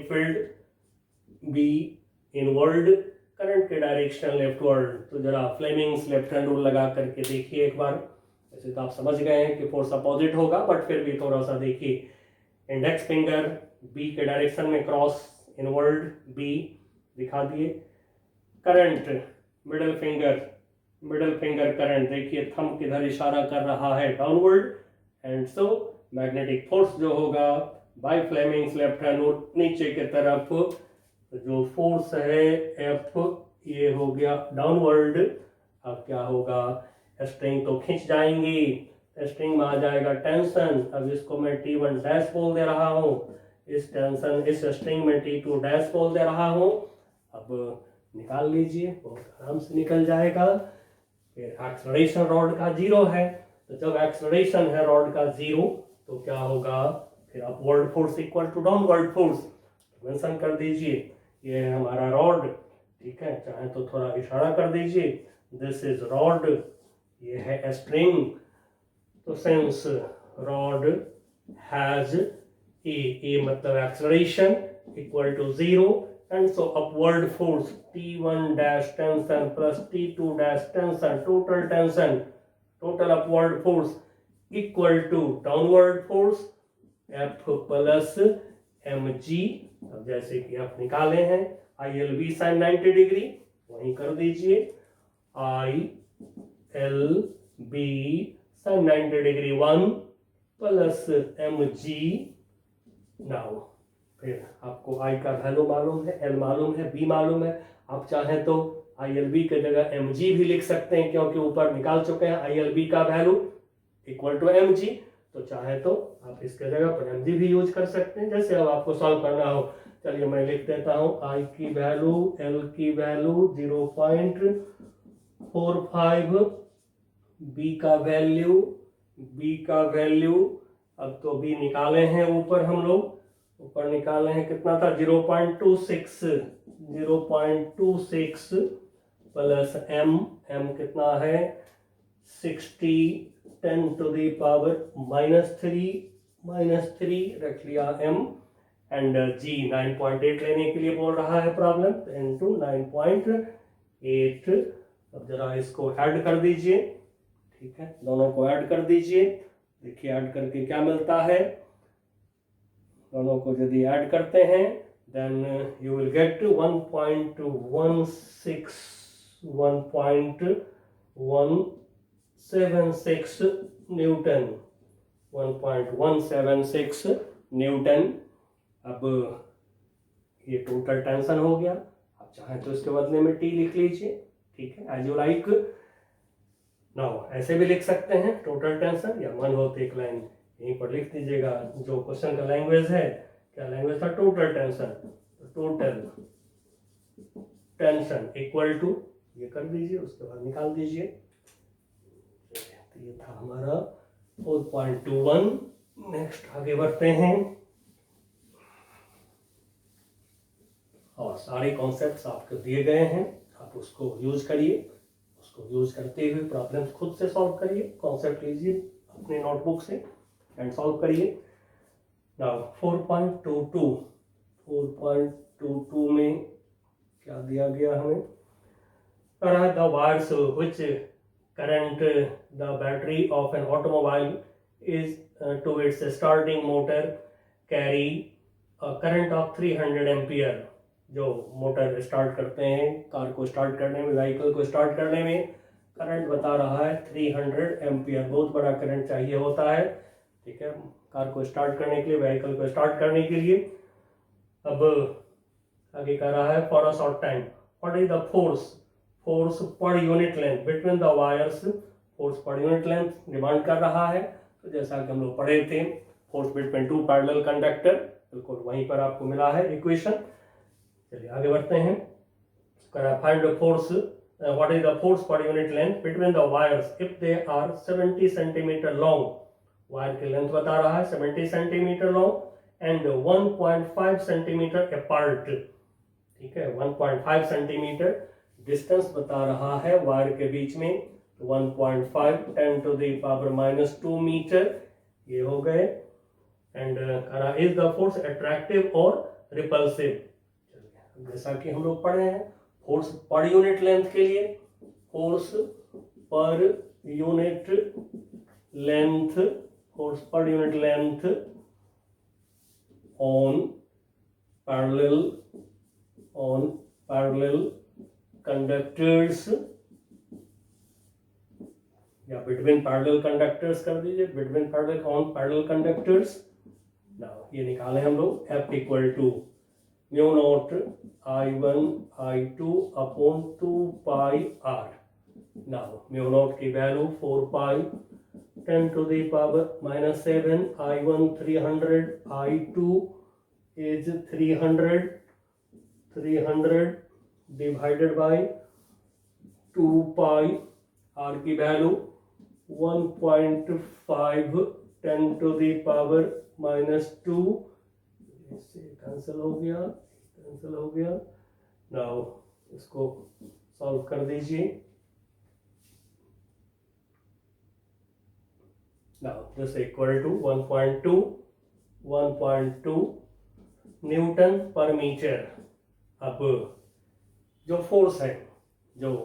field B inward, current के डायरेक्शन लेफ्टवर्ड। तो जरा फ्लेमिंग्स लेफ्ट हैंड रूल लगा करके देखिए एक बार। वैसे तो आप समझ गए हैं कि फोर्स अपोजिट होगा, बट फिर भी थोड़ा सा देखिए। इंडेक्स फिंगर बी के डायरेक्शन में क्रॉस इनवर्ड बी दिखा दिए। करंट मिडल फिंगर करंट, देखिए थंब किधर इशारा कर रहा है, downward. And so magnetic force जो होगा by Fleming's left hand rule नीचे की तरफ, जो फोर्स है F, ये हो गया डाउनवर्ड। अब क्या होगा, स्ट्रिंग तो खींच जाएंगी, स्ट्रिंग में आ जाएगा टेंशन। अब इसको मैं T1 डैश बोल दे रहा हूँ, इस टेंशन इस स्ट्रिंग में T2 डैश बोल दे रहा हूँ। अब निकाल लीजिए, बहुत आराम से निकल जाएगा। फिर एक्सेलरेशन रॉड का 0 है, तो जब एक्सेलरेशन है रॉड का 0 तो क्या होगा, फिर upward force equal to downward force mention कर दीजिए। ये है हमारा रॉड, ठीक है, चाहे तो थोड़ा इशारा कर दीजिए, दिस इज रॉड, ये है स्ट्रिंग। तो सिंस रॉड हैज ए मतलब acceleration equal to 0, and so upward force T1 dash tension plus T2 dash tension, total upward force equal to downward force F plus mg। अब जैसे कि आप निकाले हैं ILB sin 90 डिग्री, वहीं कर दीजिए ILB sin 90 degree 1 plus mg। Now फिर आपको I का वैल्यू मालूम है, L मालूम है, B मालूम है। आप चाहें तो ILB की जगह mg भी लिख सकते हैं, क्योंकि ऊपर निकाल चुके हैं ILB का वैल्यू इक्वल टू mg। तो चाहे तो आप इसके जगह पर mg भी यूज कर सकते हैं, जैसे अब आपको सॉल्व करना हो। चलिए मैं लिख देता हूँ I की वैल्यू, L की वैल्यू 0.45, B का वैल्यू बी का वैल्यू, अब तो बी निकाले हैं ऊपर हम लोग, ऊपर निकाले हैं कितना था 0.26 प्लस एम, एम कितना है 60 10 टू द पावर -3 रख लिया एम, एंड जी 9.8 लेने के लिए बोल रहा है प्रॉब्लम, इनटू 9.8। अब जरा इसको ऐड कर दीजिए, ठीक है, दोनों को ऐड कर दीजिए, देखिए ऐड करके क्या मिलता है। दोनों को यदि ऐड करते हैं then you will get 1.176 newton, 1.176 newton. अब ये टोटल टेंशन हो गया, आप चाहें तो इसके बदले में टी लिख लीजिए, ठीक है, एज यू लाइक। नाउ ऐसे भी लिख सकते हैं टोटल टेंशन, या मन हो तो एक लाइन यहीं पर लिख दीजिएगा। जो क्वेश्चन का लैंग्वेज है, क्या लैंग्वेज था, total tension, total tension equal to, ये कर दीजिए, उसके बाद निकाल दीजिए। तो ये था हमारा 4.21। नेक्स्ट आगे बढ़ते हैं, और सारे कॉन्सेप्ट्स आपको दिए गए हैं, आप उसको यूज करिए, उसको यूज करते हुए प्रॉब्लम्स खुद से सॉल्व करिए, कॉन्सेप्ट लीजिए अपने नोटबुक से एंड सॉल्व करिए। नाउ 4.22 में क्या दिया गया हमें, the wires which current the battery of an automobile is to its starting motor carry a current of 300 ampere. जो मोटर स्टार्ट करते हैं, कार को स्टार्ट करने में, व्हीकल को स्टार्ट करने में करंट बता रहा है 300 एम्पियर, बहुत बड़ा करंट चाहिए होता है, ठीक है, कार को स्टार्ट करने के लिए, व्हीकल को स्टार्ट करने के लिए। अब आगे कह रहा है for a short time what is the force per unit length between the wires, force per unit length demand कर रहा है। तो जैसा कि हम लोग पढ़े थे, force between two parallel conductor, बिल्कुल वहीं पर आपको मिला है इक्वेशन। चलिए आगे बढ़ते हैं, find the force, what is the force per unit length between the wires if they are 70 centimetre long, wire की लेंथ बता रहा है 70 centimetre long and 1.5 centimetre apart, ठीक है, 1.5 सेंटीमीटर डिस्टेंस बता रहा है वायर के बीच में, 1.5 10 टू द पावर -2 मीटर, ये हो गए। And is the force attractive और रिपल्सिव, जैसा कि हम लोग पढ़े हैं, फोर्स पर यूनिट लेंथ के लिए, force per unit length, force per unit length on parallel conductors, या बिटवीन पैरेलल कंडक्टर्स कर दीजिए, between parallel on parallel conductors. Now ये निकाले हम लोग, F equal to mu nought I1 I2 upon 2 pi R। Now mu nought की value 4 pi 10 to the power -7, I1 300, I2 is 300 divided by 2 pi, R की value 1.5 10 to the power -2, इससे cancel हो गया। Now इसको solve कर दीजिए। Now this equal to 1.2 newton per metre. अब जो फोर्स है, जो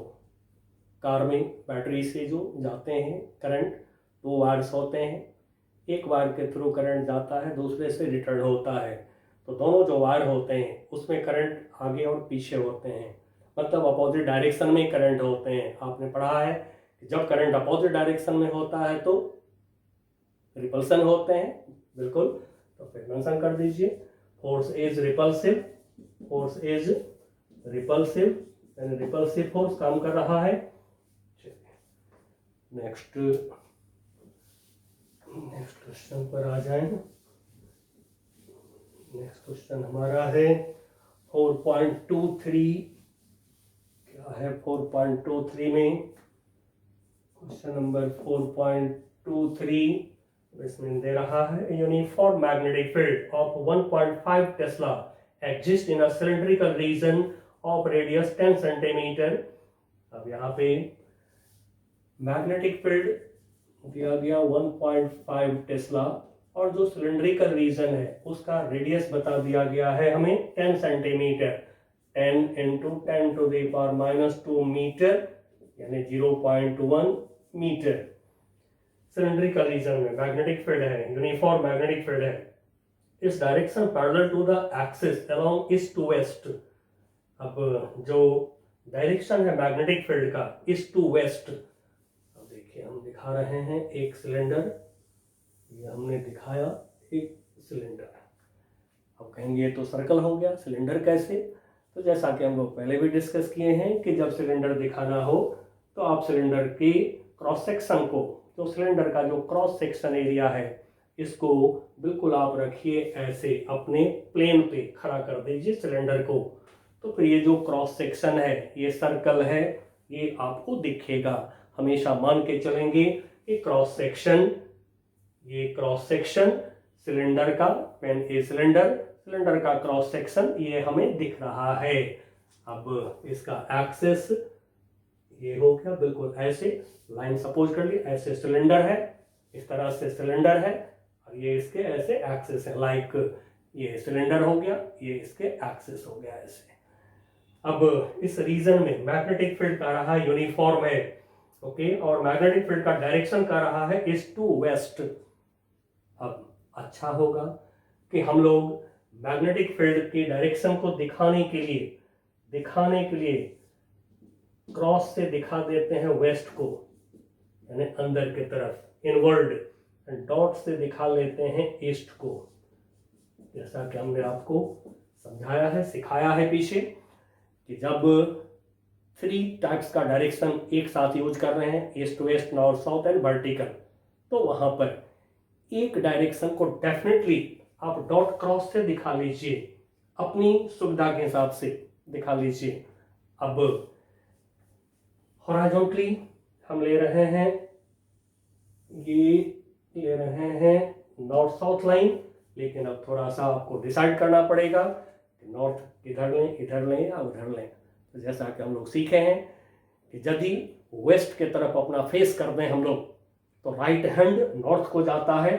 कार में बैटरी से जो जाते हैं करंट, 2 वायर्स होते हैं, एक वायर के थ्रू करंट जाता है, दूसरे से रिटर्न होता है। तो दोनों जो वायर होते हैं उसमें करंट आगे और पीछे होते हैं, मतलब अपोजिट डायरेक्शन में करंट होते हैं। आपने पढ़ा है कि जब करंट अपोजिट डायरेक्शन में होता है तो रिपल्सन होते हैं, बिल्कुल। तो फिर मेंशन कर दीजिए, फोर्स इज रिपल्सिव, यानी रिपल्सिव फोर्स काम कर रहा है। नेक्स्ट क्वेश्चन पर आ जाए। नेक्स्ट क्वेश्चन हमारा है 4.23। क्या है 4.23 में? क्वेश्चन नंबर 4.23 2 3 इसमें दे रहा है uniform magnetic field of 1.5 tesla exist in a cylindrical region of radius 10 centimetre. अब यहाँ पे मैग्नेटिक फील्ड दिया गया 1.5 टेस्ला और जो सिलेंड्रिकल रीजन है उसका रेडियस बता दिया गया है हमें 10 centimetre, 10 into 10 to the power minus 2 metre यानी 0.1 मीटर। सिलेंड्रिकल रीजन में मैग्नेटिक फील्ड है, यूनिफॉर्म मैग्नेटिक फील्ड है। इस direction parallel to the axis along east to west. अब जो डायरेक्शन है मैग्नेटिक फील्ड का ईस्ट टू वेस्ट, अब देखिए हम दिखा रहे हैं एक सिलेंडर, ये हमने दिखाया एक सिलेंडर। अब कहेंगे ये तो सर्कल हो गया, सिलेंडर कैसे? तो जैसा कि हम लोग पहले भी डिस्कस किए हैं कि जब सिलेंडर दिखाना हो तो आप सिलेंडर के क्रॉस सेक्शन को, जो सिलेंडर का जो क्रॉस सेक्शन एरिया है, इसको बिल्कुल आप रखिए ऐसे अपने प्लेन पे खड़ा कर दीजिए सिलेंडर को। तो फिर ये जो क्रॉस सेक्शन है ये सर्कल है, ये आपको दिखेगा। हमेशा मान के चलेंगे कि क्रॉस सेक्शन, ये क्रॉस सेक्शन सिलेंडर का, पेन ए सिलेंडर का क्रॉस सेक्शन ये हमें दिख रहा है। अब इसका एक्सेस ये हो गया बिल्कुल ऐसे, लाइन सपोज कर ली, ऐसे सिलेंडर है, इस तरह से सिलेंडर है और ये इसके ऐसे एक्सेस है, लाइक ये सिलेंडर हो गया, ये इसके एक्सेस हो गया ऐसे। अब इस रीजन में मैग्नेटिक फील्ड का रहा यूनिफॉर्म है, ओके, और मैग्नेटिक फील्ड का डायरेक्शन का रहा है ईस्ट टू वेस्ट। अब अच्छा होगा कि हम लोग मैग्नेटिक फील्ड की डायरेक्शन को दिखाने के लिए क्रॉस से दिखा देते हैं वेस्ट को, यानी अंदर की तरफ इनवर्ड, डॉट से दिखा लेते हैं ईस्ट को। जैसा कि हमने आपको समझाया है, सिखाया है पीछे, कि जब 3 टाइप्स का डायरेक्शन एक साथ यूज कर रहे हैं, east west north south and vertical, तो वहां पर एक डायरेक्शन को डेफिनेटली आप डॉट क्रॉस से दिखा लीजिए, अपनी सुविधा के हिसाब से दिखा लीजिए। अब हॉरिजॉन्टली हम ले रहे हैं, ये ले रहे हैं नॉर्थ साउथ लाइन, लेकिन अब थोड़ा सा आपको डिसाइड करना पड़ेगा कि नॉर्थ इधर लें या उधर लें। तो जैसा कि हम लोग सीखे हैं कि यदि वेस्ट के तरफ अपना फेस कर दें हम लोग, तो राइट हैंड नॉर्थ को जाता है,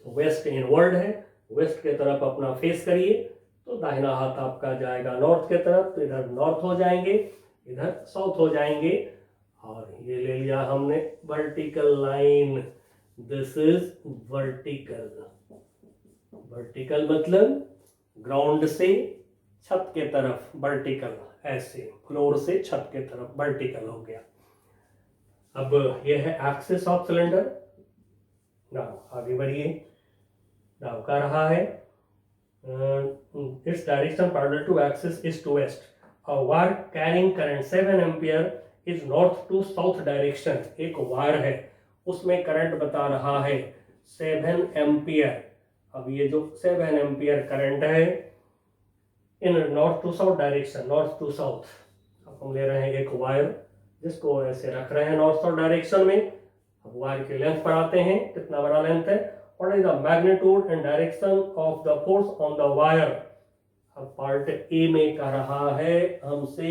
तो वेस्ट इनवर्ड है, वेस्ट के तरफ अपना फेस करिए, तो दाहिना हाथ आपका जाएगा नॉर्थ के तरफ, तो इधर नॉर्थ हो जाएंगे, इधर साउथ हो जाएंगे। और ये ले लिया हमने vertical line, this is vertical. Vertical मतलब ग्राउंड से छत के तरफ वर्टिकल, ऐसे फ्लोर से छत के तरफ वर्टिकल हो गया। अब ये है एक्सिस ऑफ सिलेंडर। नाउ आगे बढ़िए, नाउ का रहा है its direction parallel to axis east to west, a wire carrying current 7 ampere is north to south direction। एक वायर है, उसमें करंट बता रहा है 7 एम्पियर। अब ये जो 7 एम्पियर करंट है in north to south direction, north to south, अब हम ले रहे हैं एक वायर जिसको ऐसे रख रहे हैं नॉर्थ साउथ डायरेक्शन में। अब वायर की लेंथ बढ़ाते हैं, कितना बड़ा लेंथ है, what is the magnitude and direction of the force on the wire. अब पार्ट ए में कह रहा है हमसे,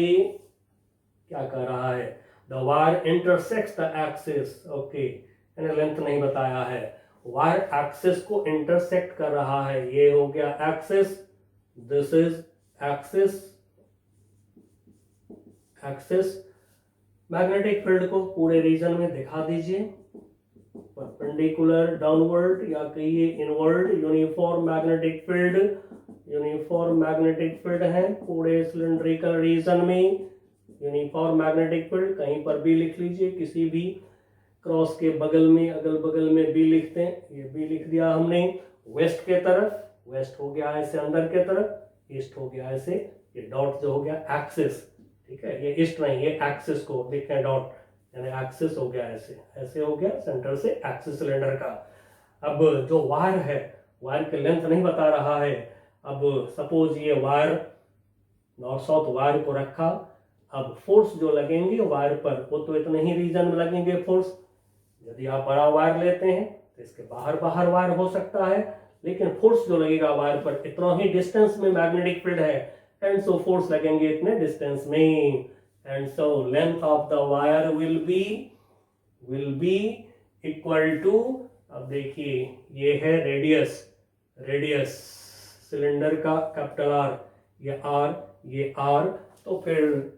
क्या कह रहा है, the wire intersects the axis, okay, मैंने लेंथ नहीं बताया है, वायर एक्सिस को इंटरसेक्ट कर रहा है, ये हो गया axis, this is axis, axis. Magnetic field को पूरे रीजन में दिखा दीजिए, परपेंडिकुलर डाउनवर्ड या कहिए inward, uniform magnetic field, uniform magnetic field है पूरे सिलेंड्रिकल रीजन में। यूनिफॉर्म मैग्नेटिक फील्ड कहीं पर भी लिख लीजिए, किसी भी क्रॉस के बगल में, अगल बगल में भी लिखते हैं, ये भी लिख दिया हमने। वेस्ट के तरफ, वेस्ट हो गया ऐसे अंदर के तरफ, ईस्ट हो गया ऐसे, ये डॉट जो हो गया एक्सिस, ठीक है, ये ईस्ट नहीं, ये एक्सिस को लिखें डॉट, यानी एक्सिस हो गया ऐसे, ऐसे हो गया सेंटर से एक्सिस सिलेंडर का। अब जो वायर है, वायर की लेंथ नहीं बता रहा है। अब सपोज ये वायर नॉर्थ साउथ वायर को रखा, अब फोर्स जो लगेंगे वायर पर वो तो इतने ही रीजन में लगेंगे फोर्स, यदि आप बड़ा वायर लेते हैं तो इसके बाहर बाहर वायर हो सकता है, लेकिन फोर्स जो लगेगा वायर पर इतना ही डिस्टेंस में मैग्नेटिक फील्ड है, एंड सो फोर्स लगेंगे इतने डिस्टेंस में, and so length of the wire will be equal to, अब देखिए ये है रेडियस सिलेंडर का कैपिटल आर, ये आर, तो फिर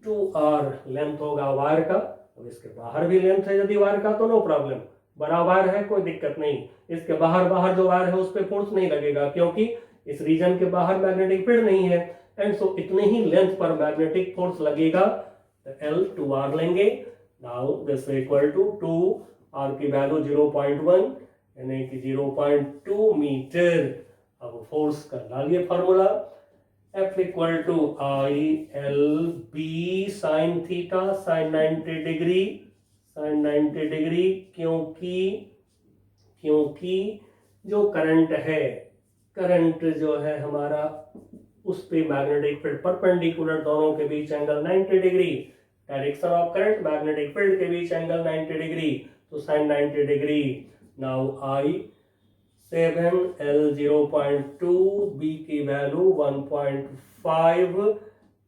2r लेंथ होगा वायर का। अब इसके बाहर भी लेंथ है यदि वायर का तो नो प्रॉब्लम, बड़ा वायर है कोई दिक्कत नहीं, इसके बाहर जो वायर है उस पर फोर्स नहीं लगेगा क्योंकि इस रीजन के बाहर मैग्नेटिक फील्ड नहीं है, एंड सो इतने ही लेंथ पर मैग्नेटिक फोर्स लगेगा। L 2r लेंगे। Now this equal to 2r की वैल्यू 0.1 यानी कि 0.2 मीटर। अब फोर्स का डालिए formula, F equal to I L B sine theta sine 90 degree, क्योंकि जो करंट जो है हमारा उस पे मैग्नेटिक फील्ड परपेंडिकुलर, दोनों के बीच angle 90 degree, direction of current magnetic field के बीच एंगल 90 डिग्री, तो sine 90 degree. Now I 7 L 0.2, B की वैल्यू 1.5,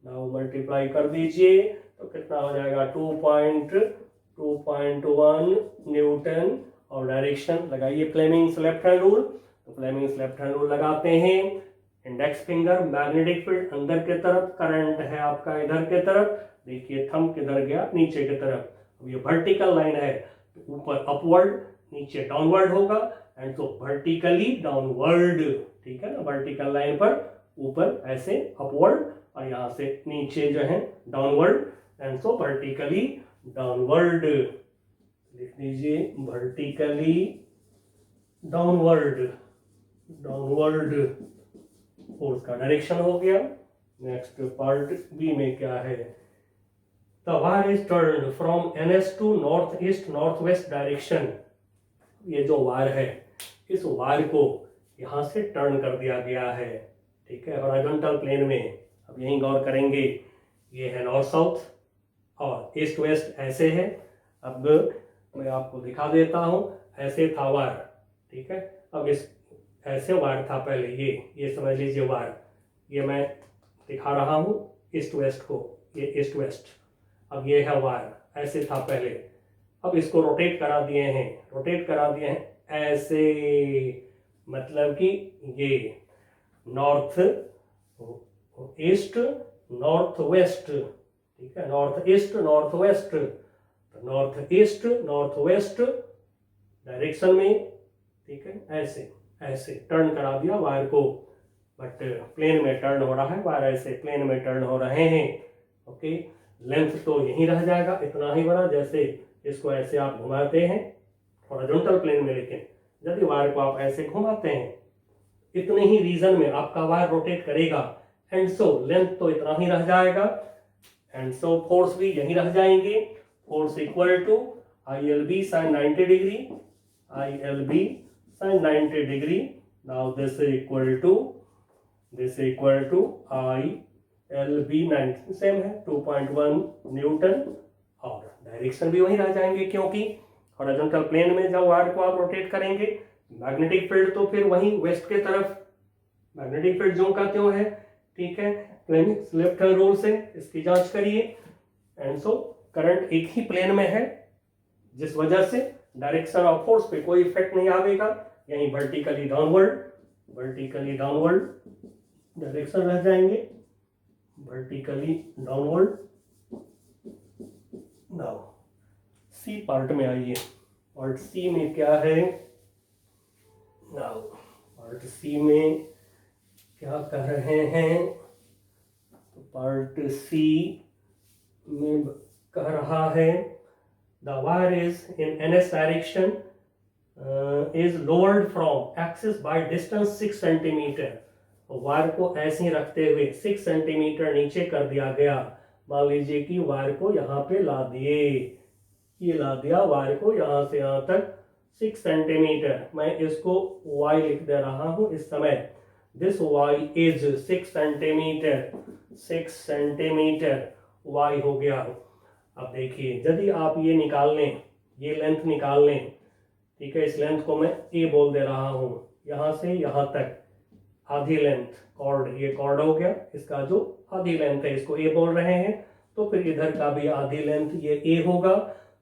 नाउ मल्टीप्लाई कर दीजिए तो कितना हो जाएगा 2.1 न्यूटन, और डायरेक्शन लगाइए फ्लेमिंग्स लेफ्ट हैंड रूल, तो फ्लेमिंग्स लेफ्ट हैंड रूल लगाते हैं। इंडेक्स फिंगर मैग्नेटिक फील्ड अंदर के तरफ, करंट है आपका इधर के तरफ, देखिए थंब किधर गया नीचे की तरफ। अब ये वर्टिकल लाइन है तो ऊपर अपवर्ड नीचे डाउनवर्ड होगा, एंड तो वर्टिकली डाउनवर्ड, ठीक है ना, वर्टिकल लाइन पर ऊपर ऐसे अपवर्ड और यहाँ से नीचे जो है downward, and so vertically downward, लिख लीजिए वर्टिकली डाउनवर्ड फोर्स का डायरेक्शन हो गया। नेक्स्ट पार्ट बी में क्या है, the wire is turned from NS to north east north west direction. ये जो वायर है इस वायर को यहाँ से टर्न कर दिया गया है, ठीक है, हॉरिजॉन्टल प्लेन में। अब यहीं गौर करेंगे, ये है नॉर्थ साउथ और ईस्ट वेस्ट ऐसे है। अब मैं आपको दिखा देता हूँ, ऐसे था वायर, ठीक है, अब इस ऐसे वायर था पहले, ये समझ लीजिए वायर, ये मैं दिखा रहा हूँ ईस्ट वेस्ट को, ये ईस्ट वेस्ट, अब ये है वायर ऐसे था पहले, अब इसको रोटेट करा दिए हैं ऐसे, मतलब कि ये नॉर्थ ईस्ट नॉर्थ वेस्ट, ठीक है, north east north waste, north east north west direction में, ठीक है, ऐसे टर्न करा दिया वायर को, बट प्लेन में टर्न हो रहा है वायर, ऐसे प्लेन में टर्न हो रहे हैं, ओके। लेंथ तो यहीं रह जाएगा इतना ही बड़ा, जैसे इसको ऐसे आप घुमाते हैं हॉरिजॉन्टल प्लेन में, लेकिन यदि वायर को आप ऐसे घुमाते हैं इतने ही रीजन में आपका वायर रोटेट करेगा, एंड सो लेंथ तो इतना ही रह जाएगा, एंड सो फोर्स भी यहीं रह जाएंगे। Force equal to ILB sin 90 degree, ILB sin 90 degree. Now this equal to ILB 90 same है 2.1 न्यूटन, और डायरेक्शन भी वहीं रह जाएंगे क्योंकि हॉरिजॉन्टल प्लेन में जब वायर को आप रोटेट करेंगे मैग्नेटिक फील्ड तो फिर वहीं वेस्ट के तरफ, मैग्नेटिक फील्ड जो का त्यों है, ठीक है, लेफ्ट हैंड रूल से इसकी जांच करिए, एंड सो करंट एक ही प्लेन में है जिस वजह से डायरेक्शन ऑफ फोर्स पे कोई इफेक्ट नहीं आएगा, यहीं वर्टिकली डाउनवर्ड डायरेक्शन रह जाएंगे, vertically downward. Now C part में आइए, पार्ट सी में क्या है, नाउ पार्ट सी में क्या कह रहे हैं, तो पार्ट सी में कह रहा है the wire is in NS direction is lowered from axis by distance 6 centimetre. Wire को ऐसे ही रखते हुए 6 सेंटीमीटर नीचे कर दिया गया। मान लीजिए कि वायर को यहाँ पे ला दिए, ये ला दिया वायर को यहाँ से यहाँ तक 6 सेंटीमीटर, मैं इसको y लिख दे रहा हूँ इस समय, this y is 6 centimetre y हो गया। अब देखिए यदि आप ये निकाल लें ये लेंथ निकाल लें, ठीक है। इस लेंथ को मैं ए बोल दे रहा हूँ, यहाँ से यहाँ तक आधी लेंथ कॉर्ड, ये कॉर्ड हो गया, इसका जो आधी लेंथ है इसको ए बोल रहे हैं। तो फिर इधर का भी आधी लेंथ ये ए होगा।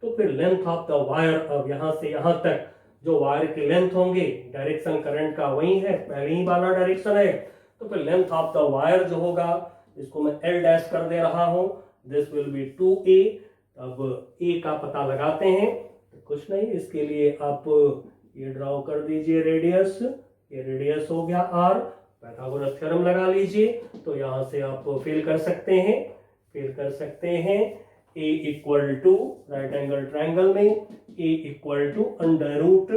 तो फिर लेंथ ऑफ द वायर, अब यहाँ से यहाँ तक जो वायर की लेंथ होंगे, डायरेक्शन करंट का वही है, पहले ही वाला डायरेक्शन है, तो फिर लेंथ ऑफ द वायर जो होगा इसको मैं एल डैश कर दे रहा हूँ, दिस विल बी 2a। अब ए का पता लगाते हैं, तो कुछ नहीं, इसके लिए आप ये ड्रॉ कर दीजिए रेडियस, ये रेडियस हो गया आर, पाइथागोरस थ्योरम लगा लीजिए। तो यहाँ से आप फिल कर सकते हैं, a equal to right angle triangle में a equal to under root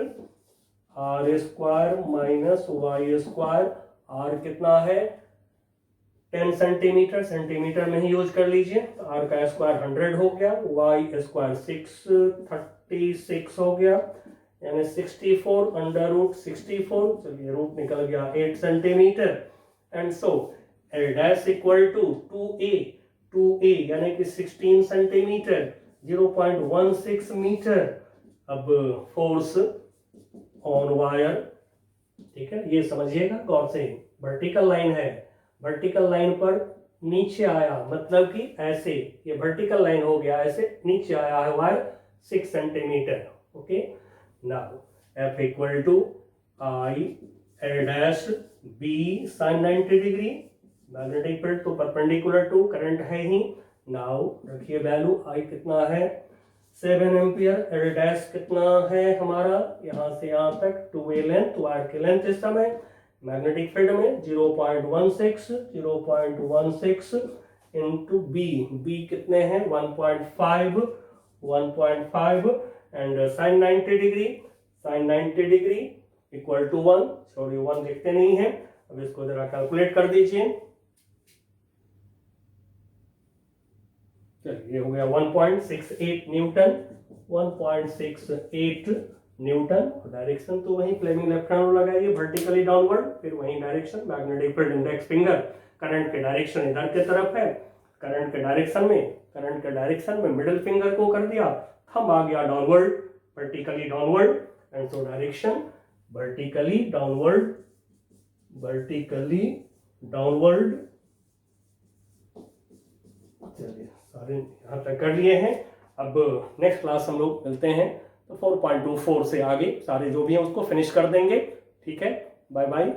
r square minus y square. R कितना है 10 सेंटीमीटर, सेंटीमीटर में ही यूज कर लीजिए। आर का स्क्वायर 100 हो गया, वाई स्क्वायर 636 हो गया, यानी 64 अंडर रूट 64, चलिए रूट निकल गया 8 centimetre. And so L dash equal to 2a यानी कि 16 सेंटीमीटर, 0.16 मीटर। अब फोर्स ऑन वायर, ठीक है, ये समझिएगा गौर से, वर्टिकल लाइन है, वर्टिकल लाइन पर नीचे आया, मतलब कि ऐसे ये वर्टिकल लाइन हो गया, ऐसे नीचे आया है wire 6 centimetre. Okay, now F equal to I L dash B sine 90 degree, magnetic field तो परपेंडिकुलर टू करंट है ही। नाउ रखिए वैल्यू, आई कितना है 7 एम्पियर, एल डैश कितना है हमारा यहाँ से यहाँ तक 2a लेंथ, वायर की लेंथ इस समय, मैग्नेटिक फील्ड में 0.16 इंटू बी कितने हैं 1.5 and sine 90 degree equal to 1, sorry 1 लिखते नहीं है, अब इसको जरा कैलकुलेट कर दीजिए। ये हो गया 1.68 न्यूटन, 1.68 न्यूटन। डायरेक्शन तो वही फ्लेमिंग लेफ्ट हैंड लगाइए, वर्टिकली डाउनवर्ड, फिर वही direction, magnetic field index finger, current के डायरेक्शन इधर के तरफ है, करंट के डायरेक्शन में मिडिल फिंगर को कर दिया, थंब आ गया downward, vertically downward, and so direction vertically downward. चलिए सारे यहाँ तक कर लिए हैं। अब नेक्स्ट क्लास हम लोग मिलते हैं, तो 4.24 से आगे सारे जो भी हैं उसको फिनिश कर देंगे। ठीक है, बाय बाय।